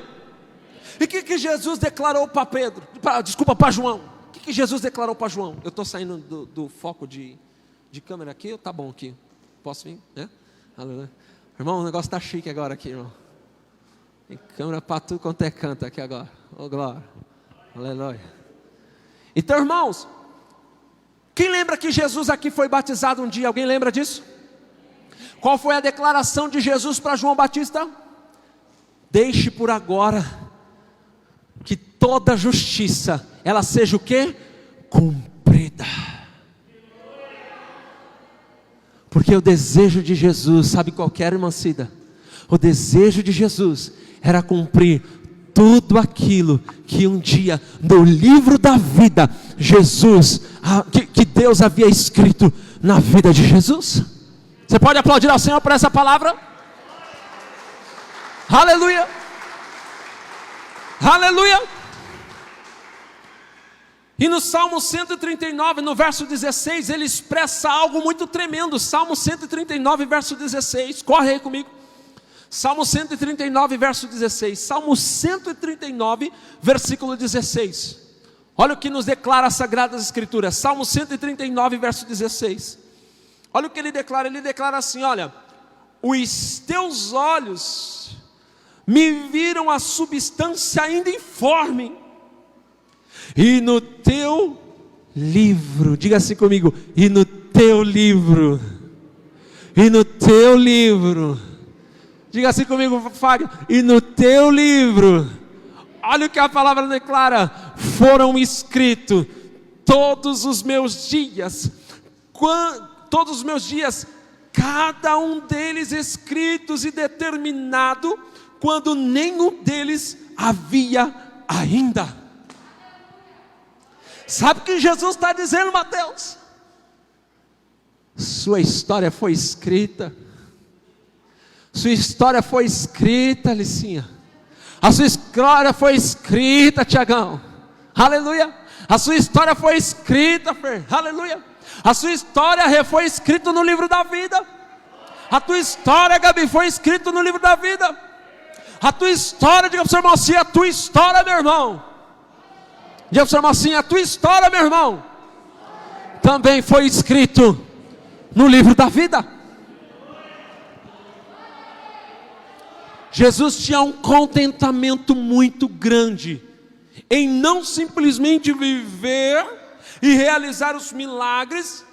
E o que Jesus declarou para Pedro? Para João. O que Jesus declarou para João? Eu estou saindo do foco de câmera aqui, ou tá bom aqui? Posso vir? Aleluia. Irmão, o negócio está chique agora aqui, irmão. Tem câmera para tudo quanto é canto aqui agora. Oh, glória. Aleluia. Então, irmãos, quem lembra que Jesus aqui foi batizado um dia? Alguém lembra disso? Qual foi a declaração de Jesus para João Batista? Deixe por agora que toda justiça, ela seja o quê? Cumprida. Porque o desejo de Jesus, sabe qual que era, irmã Cida? O desejo de Jesus era cumprir tudo aquilo que um dia no livro da vida Jesus, que Deus havia escrito na vida de Jesus. Você pode aplaudir ao Senhor por essa palavra? Aleluia, aleluia. E no Salmo 139, no verso 16, ele expressa algo muito tremendo. Salmo 139, verso 16, corre aí comigo. Salmo 139, verso 16. Salmo 139, versículo 16. Olha o que nos declara as Sagradas Escrituras. Salmo 139, verso 16. Olha o que ele declara assim, olha: os teus olhos me viram a substância ainda informe, e no teu livro, diga assim comigo, e no teu livro, diga assim comigo, Fábio, e no teu livro, olha o que a palavra declara: foram escritos todos os meus dias, cada um deles escritos e determinado, quando nenhum deles havia ainda. Sabe o que Jesus está dizendo, Mateus? Sua história foi escrita. Sua história foi escrita, Licinha. A sua história foi escrita, Tiagão. Aleluia. A sua história foi escrita, Fer. Aleluia. A sua história foi escrita no livro da vida. A tua história, Gabi, foi escrita no livro da vida. A tua história, diga para o seu irmão assim, a tua história, meu irmão. Diga para o seu irmão assim, a tua história, meu irmão, também foi escrito no livro da vida. Jesus tinha um contentamento muito grande em não simplesmente viver e realizar os milagres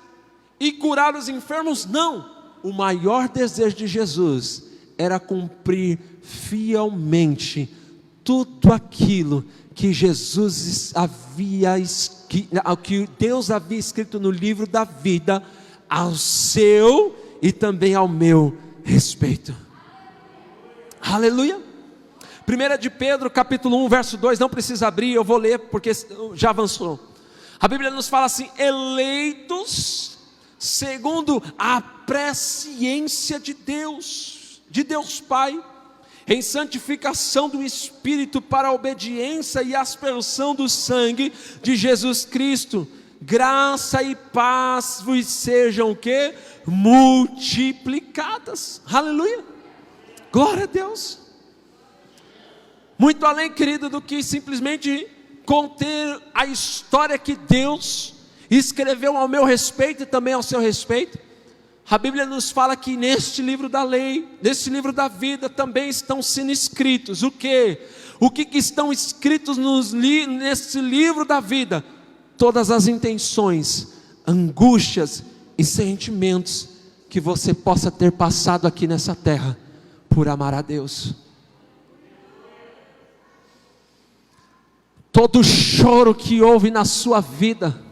e curar os enfermos, não. O maior desejo de Jesus era cumprir fielmente tudo aquilo que que Deus havia escrito no livro da vida, ao seu e também ao meu respeito. Aleluia. 1 de Pedro capítulo 1 verso 2, não precisa abrir, eu vou ler porque já avançou. A Bíblia nos fala assim: eleitos segundo a presciência de Deus Pai, em santificação do Espírito para a obediência e aspersão do sangue de Jesus Cristo. Graça e paz vos sejam o quê? Multiplicadas. Aleluia, glória a Deus. Muito além, querido, do que simplesmente conter a história que Deus escreveu ao meu respeito e também ao seu respeito, a Bíblia nos fala que neste livro da lei, neste livro da vida, também estão sendo escritos o quê? O que estão escritos nesse livro da vida? Todas as intenções, angústias e sentimentos que você possa ter passado aqui nessa terra, por amar a Deus. Todo choro que houve na sua vida,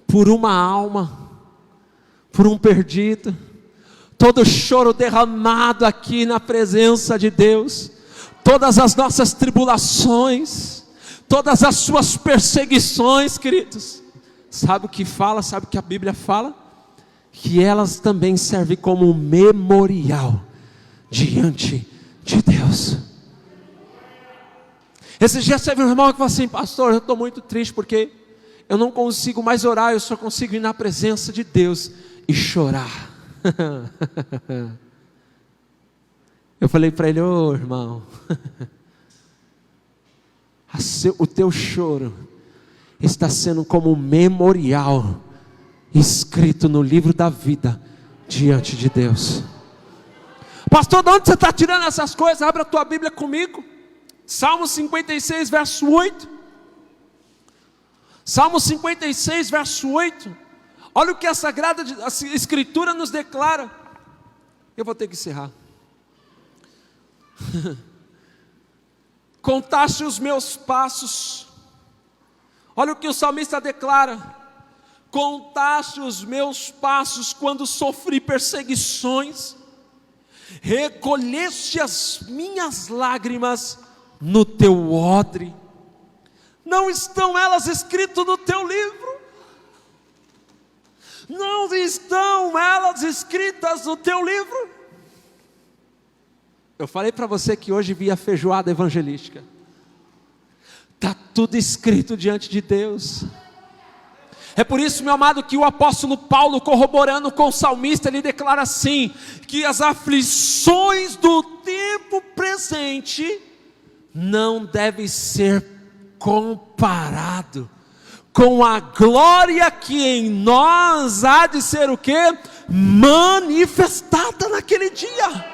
por uma alma, por um perdido, todo choro derramado aqui na presença de Deus, todas as nossas tribulações, todas as suas perseguições, queridos, sabe o que fala, sabe o que a Bíblia fala? Que elas também servem como memorial diante de Deus. Esses dias teve um irmão que falou assim: pastor, eu estou muito triste porque eu não consigo mais orar, eu só consigo ir na presença de Deus e chorar. Eu falei para ele: ô irmão, o teu choro está sendo como um memorial escrito no livro da vida diante de Deus. Pastor, de onde você está tirando essas coisas? Abre a tua Bíblia comigo, Salmo 56 verso 8. Salmo 56 verso 8. Olha o que a Sagrada Escritura nos declara. Eu vou ter que encerrar. Contaste os meus passos. Olha o que o salmista declara: contaste os meus passos quando sofri perseguições, recolheste as minhas lágrimas no teu odre. Não estão elas escritas no teu livro? Não estão elas escritas no teu livro? Eu falei para você que hoje via feijoada evangelística. Está tudo escrito diante de Deus. É por isso, meu amado, que o apóstolo Paulo, corroborando com o salmista, ele declara assim: que as aflições do tempo presente não devem ser comparado com a glória que em nós há de ser o quê? Manifestada naquele dia.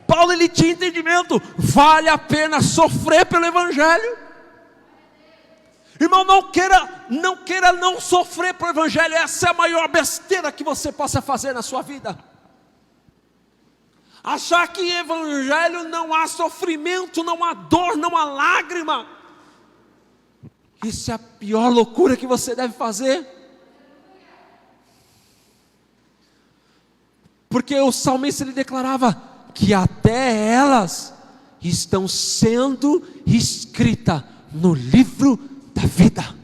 Paulo, ele tinha entendimento: vale a pena sofrer pelo Evangelho. Irmão, não queira não sofrer pelo Evangelho. Essa é a maior besteira que você possa fazer na sua vida. Achar que em Evangelho não há sofrimento, não há dor, não há lágrima. Isso é a pior loucura que você deve fazer. Porque o salmista, ele declarava que até elas estão sendo escritas no livro da vida.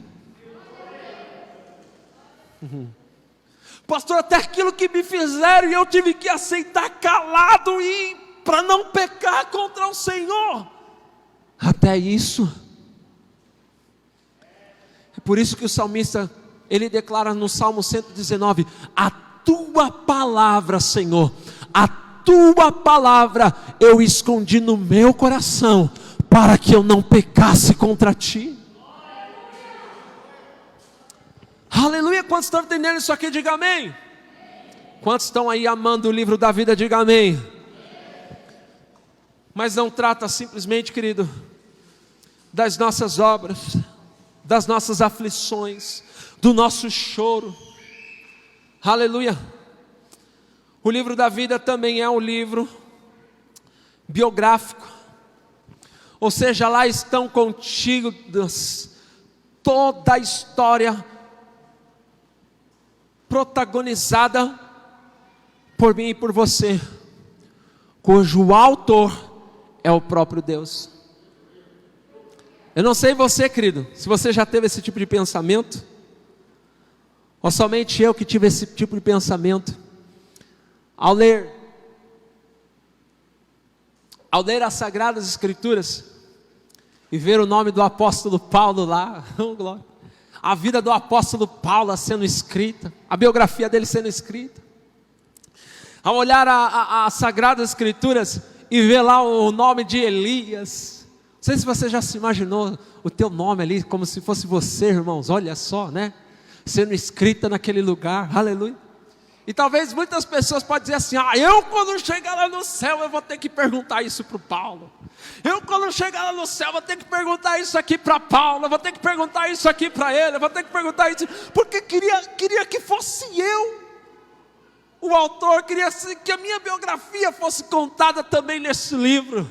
Pastor, até aquilo que me fizeram e eu tive que aceitar calado e para não pecar contra o Senhor, até isso. É por isso que o salmista, ele declara no Salmo 119: a tua palavra, Senhor, a tua palavra eu escondi no meu coração, para que eu não pecasse contra ti. Aleluia. Quantos estão entendendo isso aqui? Diga amém. Quantos estão aí amando o livro da vida? Diga amém. Mas não trata simplesmente, querido, das nossas obras, das nossas aflições, do nosso choro. Aleluia. O livro da vida também é um livro biográfico. Ou seja, lá estão contidas toda a história protagonizada por mim e por você, cujo autor é o próprio Deus. Eu não sei você, querido, se você já teve esse tipo de pensamento, ou somente eu que tive esse tipo de pensamento, ao ler ao ler as Sagradas Escrituras e ver o nome do apóstolo Paulo lá, a vida do apóstolo Paulo sendo escrita, a biografia dele sendo escrita, ao olhar as Sagradas Escrituras e ver lá o nome de Elias, não sei se você já se imaginou o teu nome ali, como se fosse você, irmãos, olha só, né? Sendo escrita naquele lugar, aleluia. E talvez muitas pessoas podem dizer assim: eu quando chegar lá no céu, eu vou ter que perguntar isso para o Paulo. Eu quando chegar lá no céu, vou ter que perguntar isso aqui para Paulo. Eu vou ter que perguntar isso aqui para ele. Eu vou ter que perguntar isso, porque queria que fosse eu o autor, queria que a minha biografia fosse contada também nesse livro.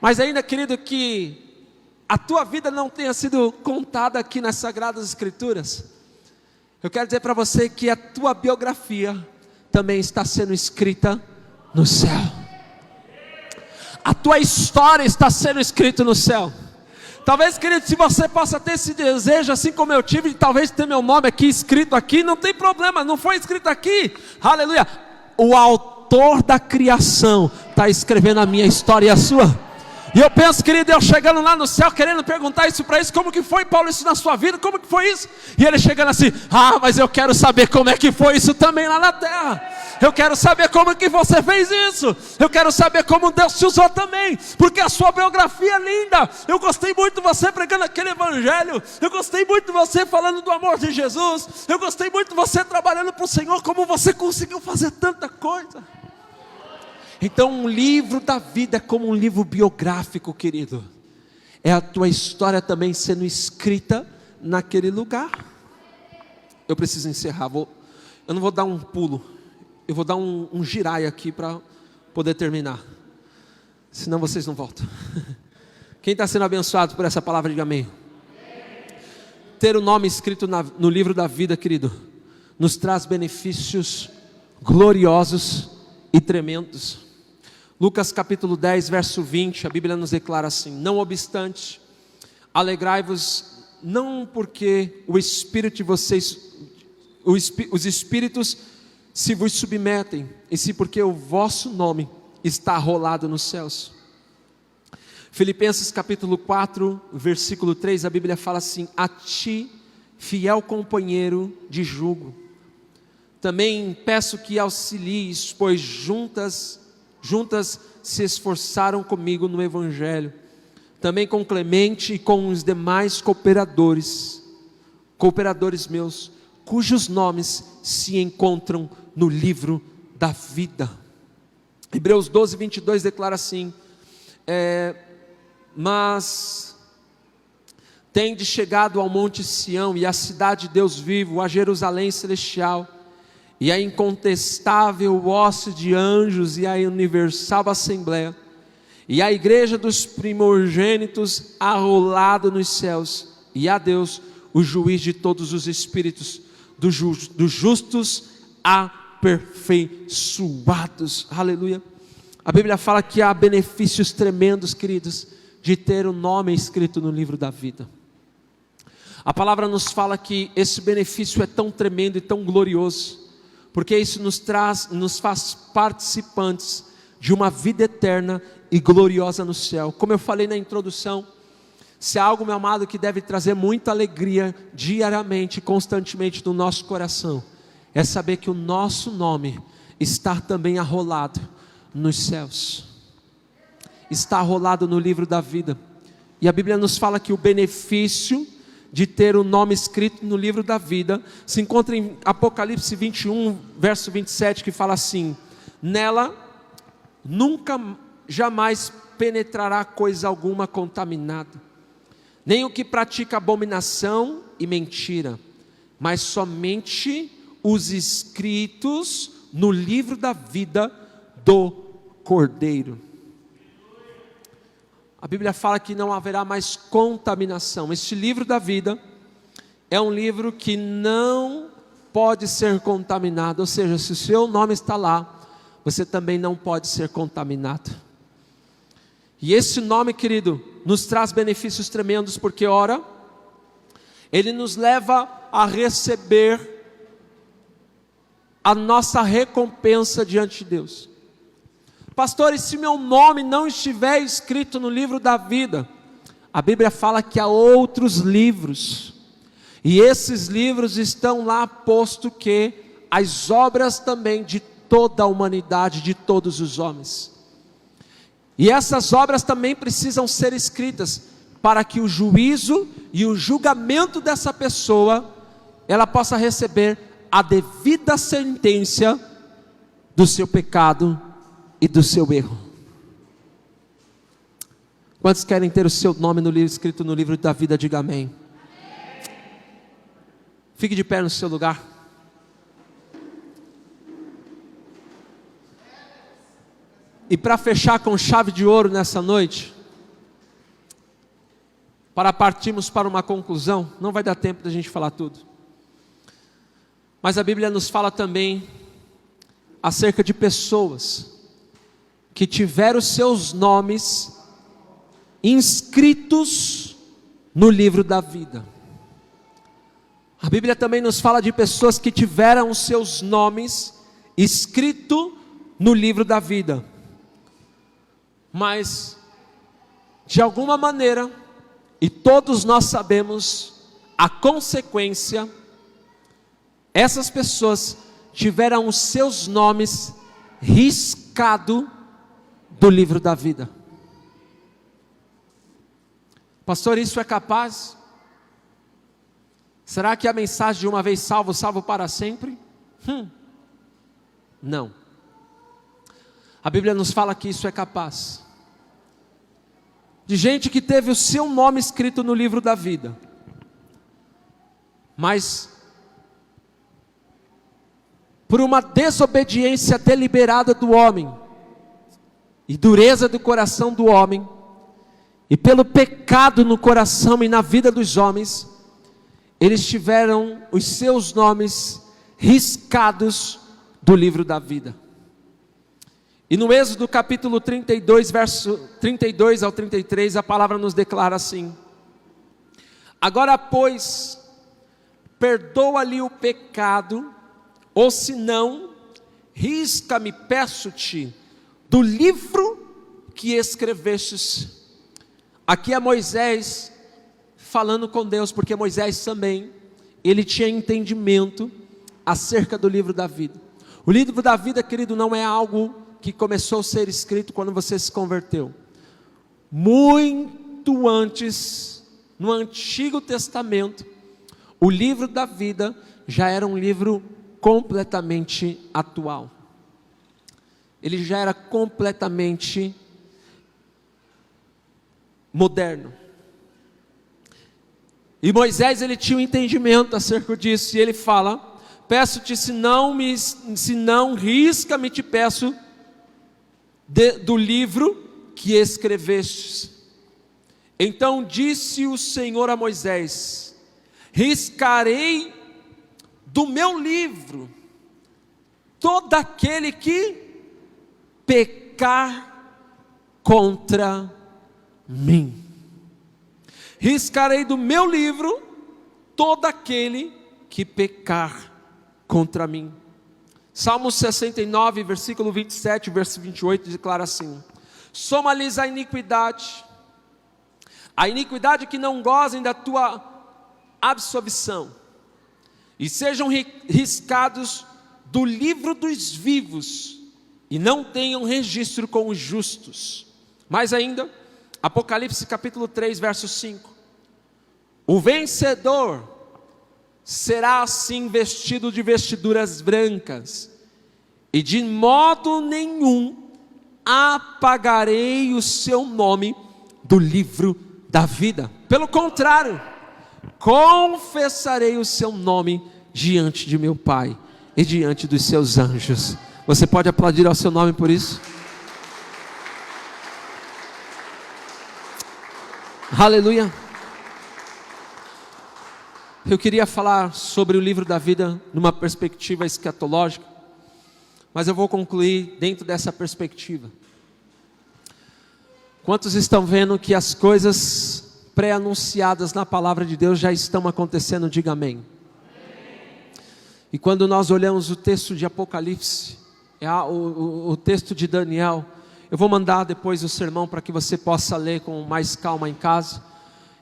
Mas ainda, querido, que a tua vida não tenha sido contada aqui nas Sagradas Escrituras, eu quero dizer para você que a tua biografia também está sendo escrita no céu. A tua história está sendo escrita no céu. Talvez, querido, se você possa ter esse desejo, assim como eu tive, de talvez ter meu nome aqui escrito aqui, não tem problema, não foi escrito aqui, aleluia. O autor da criação está escrevendo a minha história e a sua. E eu penso, querido, eu chegando lá no céu, querendo perguntar isso para eles, como que foi, Paulo, isso na sua vida, como que foi isso? E ele chegando assim: mas eu quero saber como é que foi isso também lá na terra. Eu quero saber como que você fez isso. Eu quero saber como Deus te usou também, porque a sua biografia é linda. Eu gostei muito de você pregando aquele evangelho. Eu gostei muito de você falando do amor de Jesus. Eu gostei muito de você trabalhando para o Senhor, como você conseguiu fazer tanta coisa. Então, um livro da vida é como um livro biográfico, querido. É a tua história também sendo escrita naquele lugar. Eu preciso encerrar. Eu não vou dar um pulo. Eu vou dar um girai aqui para poder terminar. Senão vocês não voltam. Quem está sendo abençoado por essa palavra, diga amém. Ter o nome escrito no livro da vida, querido, nos traz benefícios gloriosos e tremendos. Lucas capítulo 10, verso 20, a Bíblia nos declara assim: não obstante, alegrai-vos, não porque o espírito de vocês, os espíritos se vos submetem, e sim porque o vosso nome está arrolado nos céus. Filipenses capítulo 4, versículo 3, a Bíblia fala assim: a ti, fiel companheiro de jugo, também peço que auxilies, pois juntas se esforçaram comigo no Evangelho, também com Clemente e com os demais cooperadores meus, cujos nomes se encontram no livro da vida. Hebreus 12, 22 declara assim: mas tendes chegado ao monte Sião e à cidade de Deus vivo, a Jerusalém celestial, e a incontestável hoste de anjos, e a universal assembleia, e a igreja dos primogênitos arrolado nos céus, e a Deus, o juiz de todos os espíritos, dos justos aperfeiçoados. Aleluia. A Bíblia fala que há benefícios tremendos, queridos, de ter o nome escrito no livro da vida. A palavra nos fala que esse benefício é tão tremendo e tão glorioso, porque isso nos faz participantes de uma vida eterna e gloriosa no céu. Como eu falei na introdução, se há algo, meu amado, que deve trazer muita alegria diariamente, constantemente no nosso coração, é saber que o nosso nome está também arrolado nos céus, está arrolado no livro da vida. E a Bíblia nos fala que o benefício de ter o nome escrito no livro da vida se encontra em Apocalipse 21, verso 27, que fala assim: nela nunca jamais penetrará coisa alguma contaminada, nem o que pratica abominação e mentira, mas somente os escritos no livro da vida do Cordeiro. A Bíblia fala que não haverá mais contaminação. Este livro da vida é um livro que não pode ser contaminado, ou seja, se o seu nome está lá, você também não pode ser contaminado. E esse nome, querido, nos traz benefícios tremendos, porque ora, ele nos leva a receber a nossa recompensa diante de Deus. Pastor, e se meu nome não estiver escrito no livro da vida? A Bíblia fala que há outros livros, e esses livros estão lá posto que as obras também de toda a humanidade, de todos os homens. E essas obras também precisam ser escritas, para que o juízo e o julgamento dessa pessoa, ela possa receber a devida sentença do seu pecado e do seu erro. Quantos querem ter o seu nome no livro, escrito no livro da vida? Diga amém. Fique de pé no seu lugar. E para fechar com chave de ouro nessa noite, para partirmos para uma conclusão, não vai dar tempo da gente falar tudo, mas a Bíblia nos fala também acerca de pessoas que tiveram seus nomes inscritos no livro da vida. A Bíblia também nos fala de pessoas que tiveram os seus nomes escritos no livro da vida, mas de alguma maneira, e todos nós sabemos a consequência, essas pessoas tiveram os seus nomes riscados do livro da vida. Pastor, isso é capaz? Será que a mensagem de uma vez salvo, salvo para sempre? Não. A Bíblia nos fala que isso é capaz. De gente que teve o seu nome escrito no livro da vida, mas por uma desobediência deliberada do homem, e dureza do coração do homem, e pelo pecado no coração e na vida dos homens, eles tiveram os seus nomes riscados do livro da vida. E no Êxodo capítulo 32, verso 32 ao 33, a palavra nos declara assim: agora pois, perdoa-lhe o pecado, ou se não, risca-me, peço-te, do livro que escrevestes. Aqui é Moisés falando com Deus, porque Moisés também, ele tinha entendimento acerca do livro da vida. O livro da vida, querido, não é algo que começou a ser escrito quando você se converteu. Muito antes, no Antigo Testamento, o livro da vida já era um livro completamente atual. Ele já era completamente moderno. E Moisés, ele tinha um entendimento acerca disso, e ele fala: peço-te, se não risca-me, te peço do livro que escrevestes. Então disse o Senhor a Moisés: riscarei do meu livro todo aquele que pecar contra mim. Riscarei do meu livro todo aquele que pecar contra mim. Salmo 69, versículo 27, verso 28, declara assim: soma-lhes a iniquidade que não gozem da tua absolvição, e sejam riscados do livro dos vivos, e não tenham registro com os justos. Mais ainda, Apocalipse capítulo 3, verso 5: o vencedor será assim vestido de vestiduras brancas, e de modo nenhum apagarei o seu nome do livro da vida. Pelo contrário, confessarei o seu nome diante de meu Pai e diante dos seus anjos. Você pode aplaudir ao seu nome por isso? Aleluia. Eu queria falar sobre o livro da vida numa perspectiva escatológica, mas eu vou concluir dentro dessa perspectiva. Quantos estão vendo que as coisas pré-anunciadas na palavra de Deus já estão acontecendo? Diga amém. E quando nós olhamos o texto de Apocalipse, o texto de Daniel, Eu vou mandar depois o sermão para que você possa ler com mais calma em casa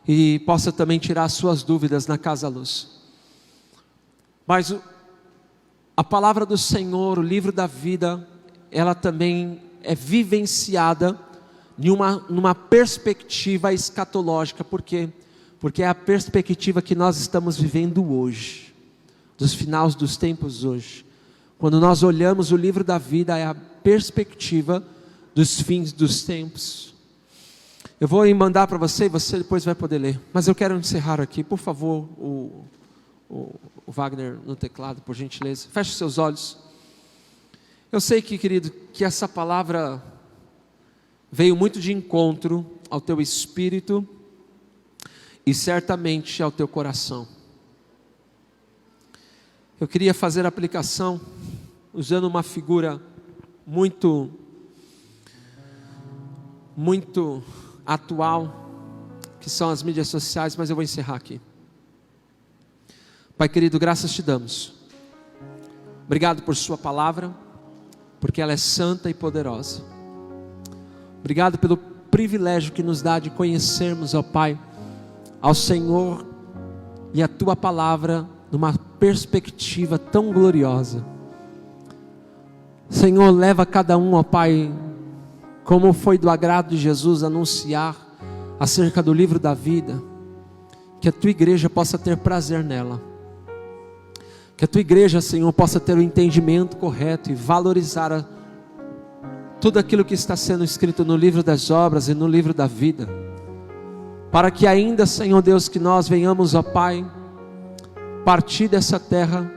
e possa também tirar suas dúvidas na Casa Luz. Mas a palavra do Senhor, o livro da vida, ela também é vivenciada numa perspectiva escatológica. Por quê? Porque é a perspectiva que nós estamos vivendo hoje, dos finais dos tempos hoje. Quando nós olhamos o livro da vida, é a perspectiva dos fins dos tempos. Eu vou mandar para você e você depois vai poder ler. Mas eu quero encerrar aqui, por favor, o Wagner no teclado, por gentileza. Feche seus olhos. Eu sei que, querido, que essa palavra veio muito de encontro ao teu espírito e certamente ao teu coração. Eu queria fazer a aplicação usando uma figura muito atual, que são as mídias sociais, mas eu vou encerrar aqui. Pai querido, graças te damos. Obrigado por sua palavra, porque ela é santa e poderosa. Obrigado pelo privilégio que nos dá de conhecermos, ó Pai, ao Senhor e a tua palavra numa perspectiva tão gloriosa. Senhor, leva cada um, ó Pai, como foi do agrado de Jesus anunciar acerca do livro da vida, que a tua igreja possa ter prazer nela, que a tua igreja, Senhor, possa ter o entendimento correto e valorizar tudo aquilo que está sendo escrito no livro das obras e no livro da vida, para que ainda, Senhor Deus, que nós venhamos, ó Pai, partir dessa terra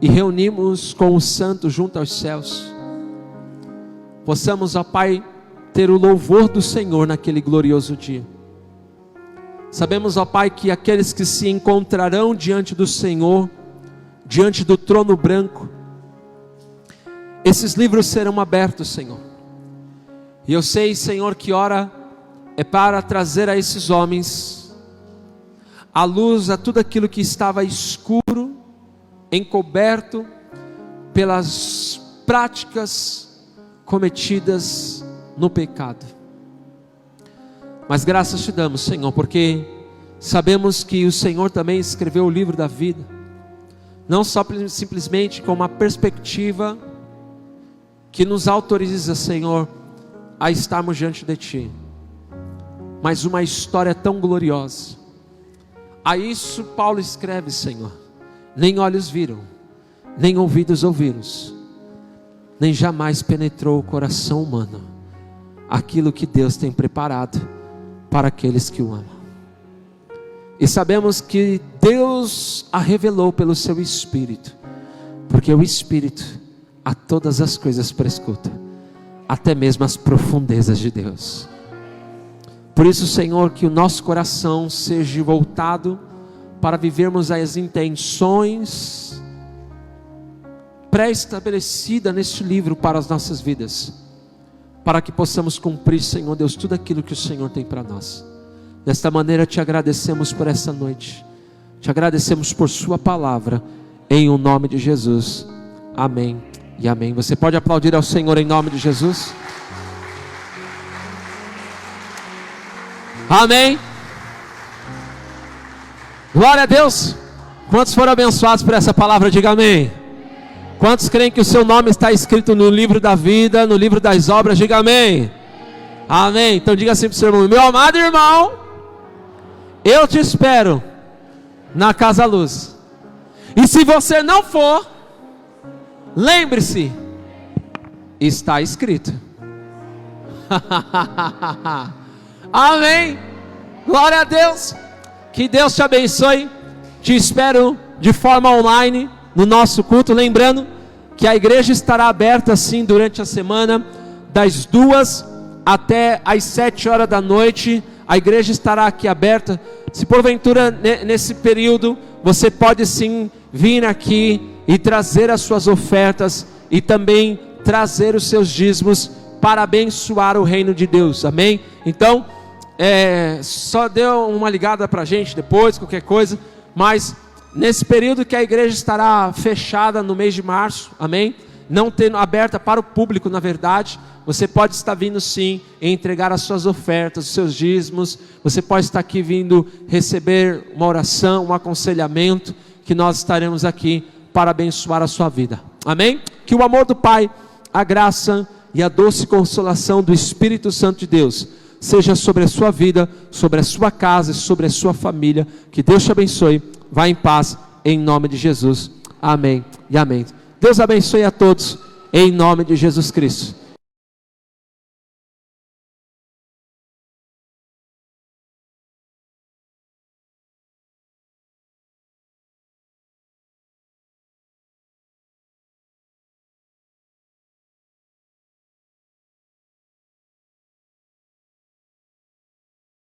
e reunimos com os santos junto aos céus, possamos, ó Pai, ter o louvor do Senhor naquele glorioso dia. Sabemos, ó Pai, que aqueles que se encontrarão diante do Senhor, diante do trono branco, esses livros serão abertos, Senhor. E eu sei, Senhor, que hora é para trazer a esses homens a luz a tudo aquilo que estava escuro, encoberto pelas práticas cometidas no pecado. Mas graças te damos, Senhor, porque sabemos que o Senhor também escreveu o livro da vida, não só simplesmente com uma perspectiva que nos autoriza, Senhor, a estarmos diante de Ti, mas uma história tão gloriosa. A isso Paulo escreve, Senhor: nem olhos viram, nem ouvidos ouviram, nem jamais penetrou o coração humano aquilo que Deus tem preparado para aqueles que o amam. E sabemos que Deus a revelou pelo seu Espírito, porque o Espírito a todas as coisas prescruta, até mesmo as profundezas de Deus. Por isso, Senhor, que o nosso coração seja voltado para vivermos as intenções pré-estabelecida neste livro para as nossas vidas, para que possamos cumprir, Senhor Deus, tudo aquilo que o Senhor tem para nós. Desta maneira te agradecemos por essa noite, te agradecemos por sua palavra, em o nome de Jesus, amém e amém. Você pode aplaudir ao Senhor em nome de Jesus? Amém. Glória a Deus. Quantos foram abençoados por essa palavra? Diga amém. Quantos creem que o seu nome está escrito no livro da vida, no livro das obras? Diga amém. Amém. Então diga assim para o seu irmão: meu amado irmão, eu te espero na Casa Luz. E se você não for, lembre-se, está escrito. Amém. Glória a Deus. Que Deus te abençoe. Te espero de forma online no nosso culto. Lembrando que a igreja estará aberta assim durante a semana, das 2 até as 7 horas da noite. A igreja estará aqui aberta. Se porventura nesse período você pode sim vir aqui e trazer as suas ofertas e também trazer os seus dízimos para abençoar o reino de Deus. Amém? Então só dê uma ligada para a gente depois, qualquer coisa. Mas nesse período que a igreja estará fechada no mês de março, amém? não tendo aberta para o público, na verdade, você pode estar vindo sim entregar as suas ofertas, os seus dízimos. Você pode estar aqui vindo receber uma oração, um aconselhamento, que nós estaremos aqui para abençoar a sua vida. Amém? Que o amor do Pai, a graça e a doce consolação do Espírito Santo de Deus seja sobre a sua vida, sobre a sua casa e sobre a sua família. Que Deus te abençoe. Vá em paz, em nome de Jesus. Amém e amém. Deus abençoe a todos, em nome de Jesus Cristo.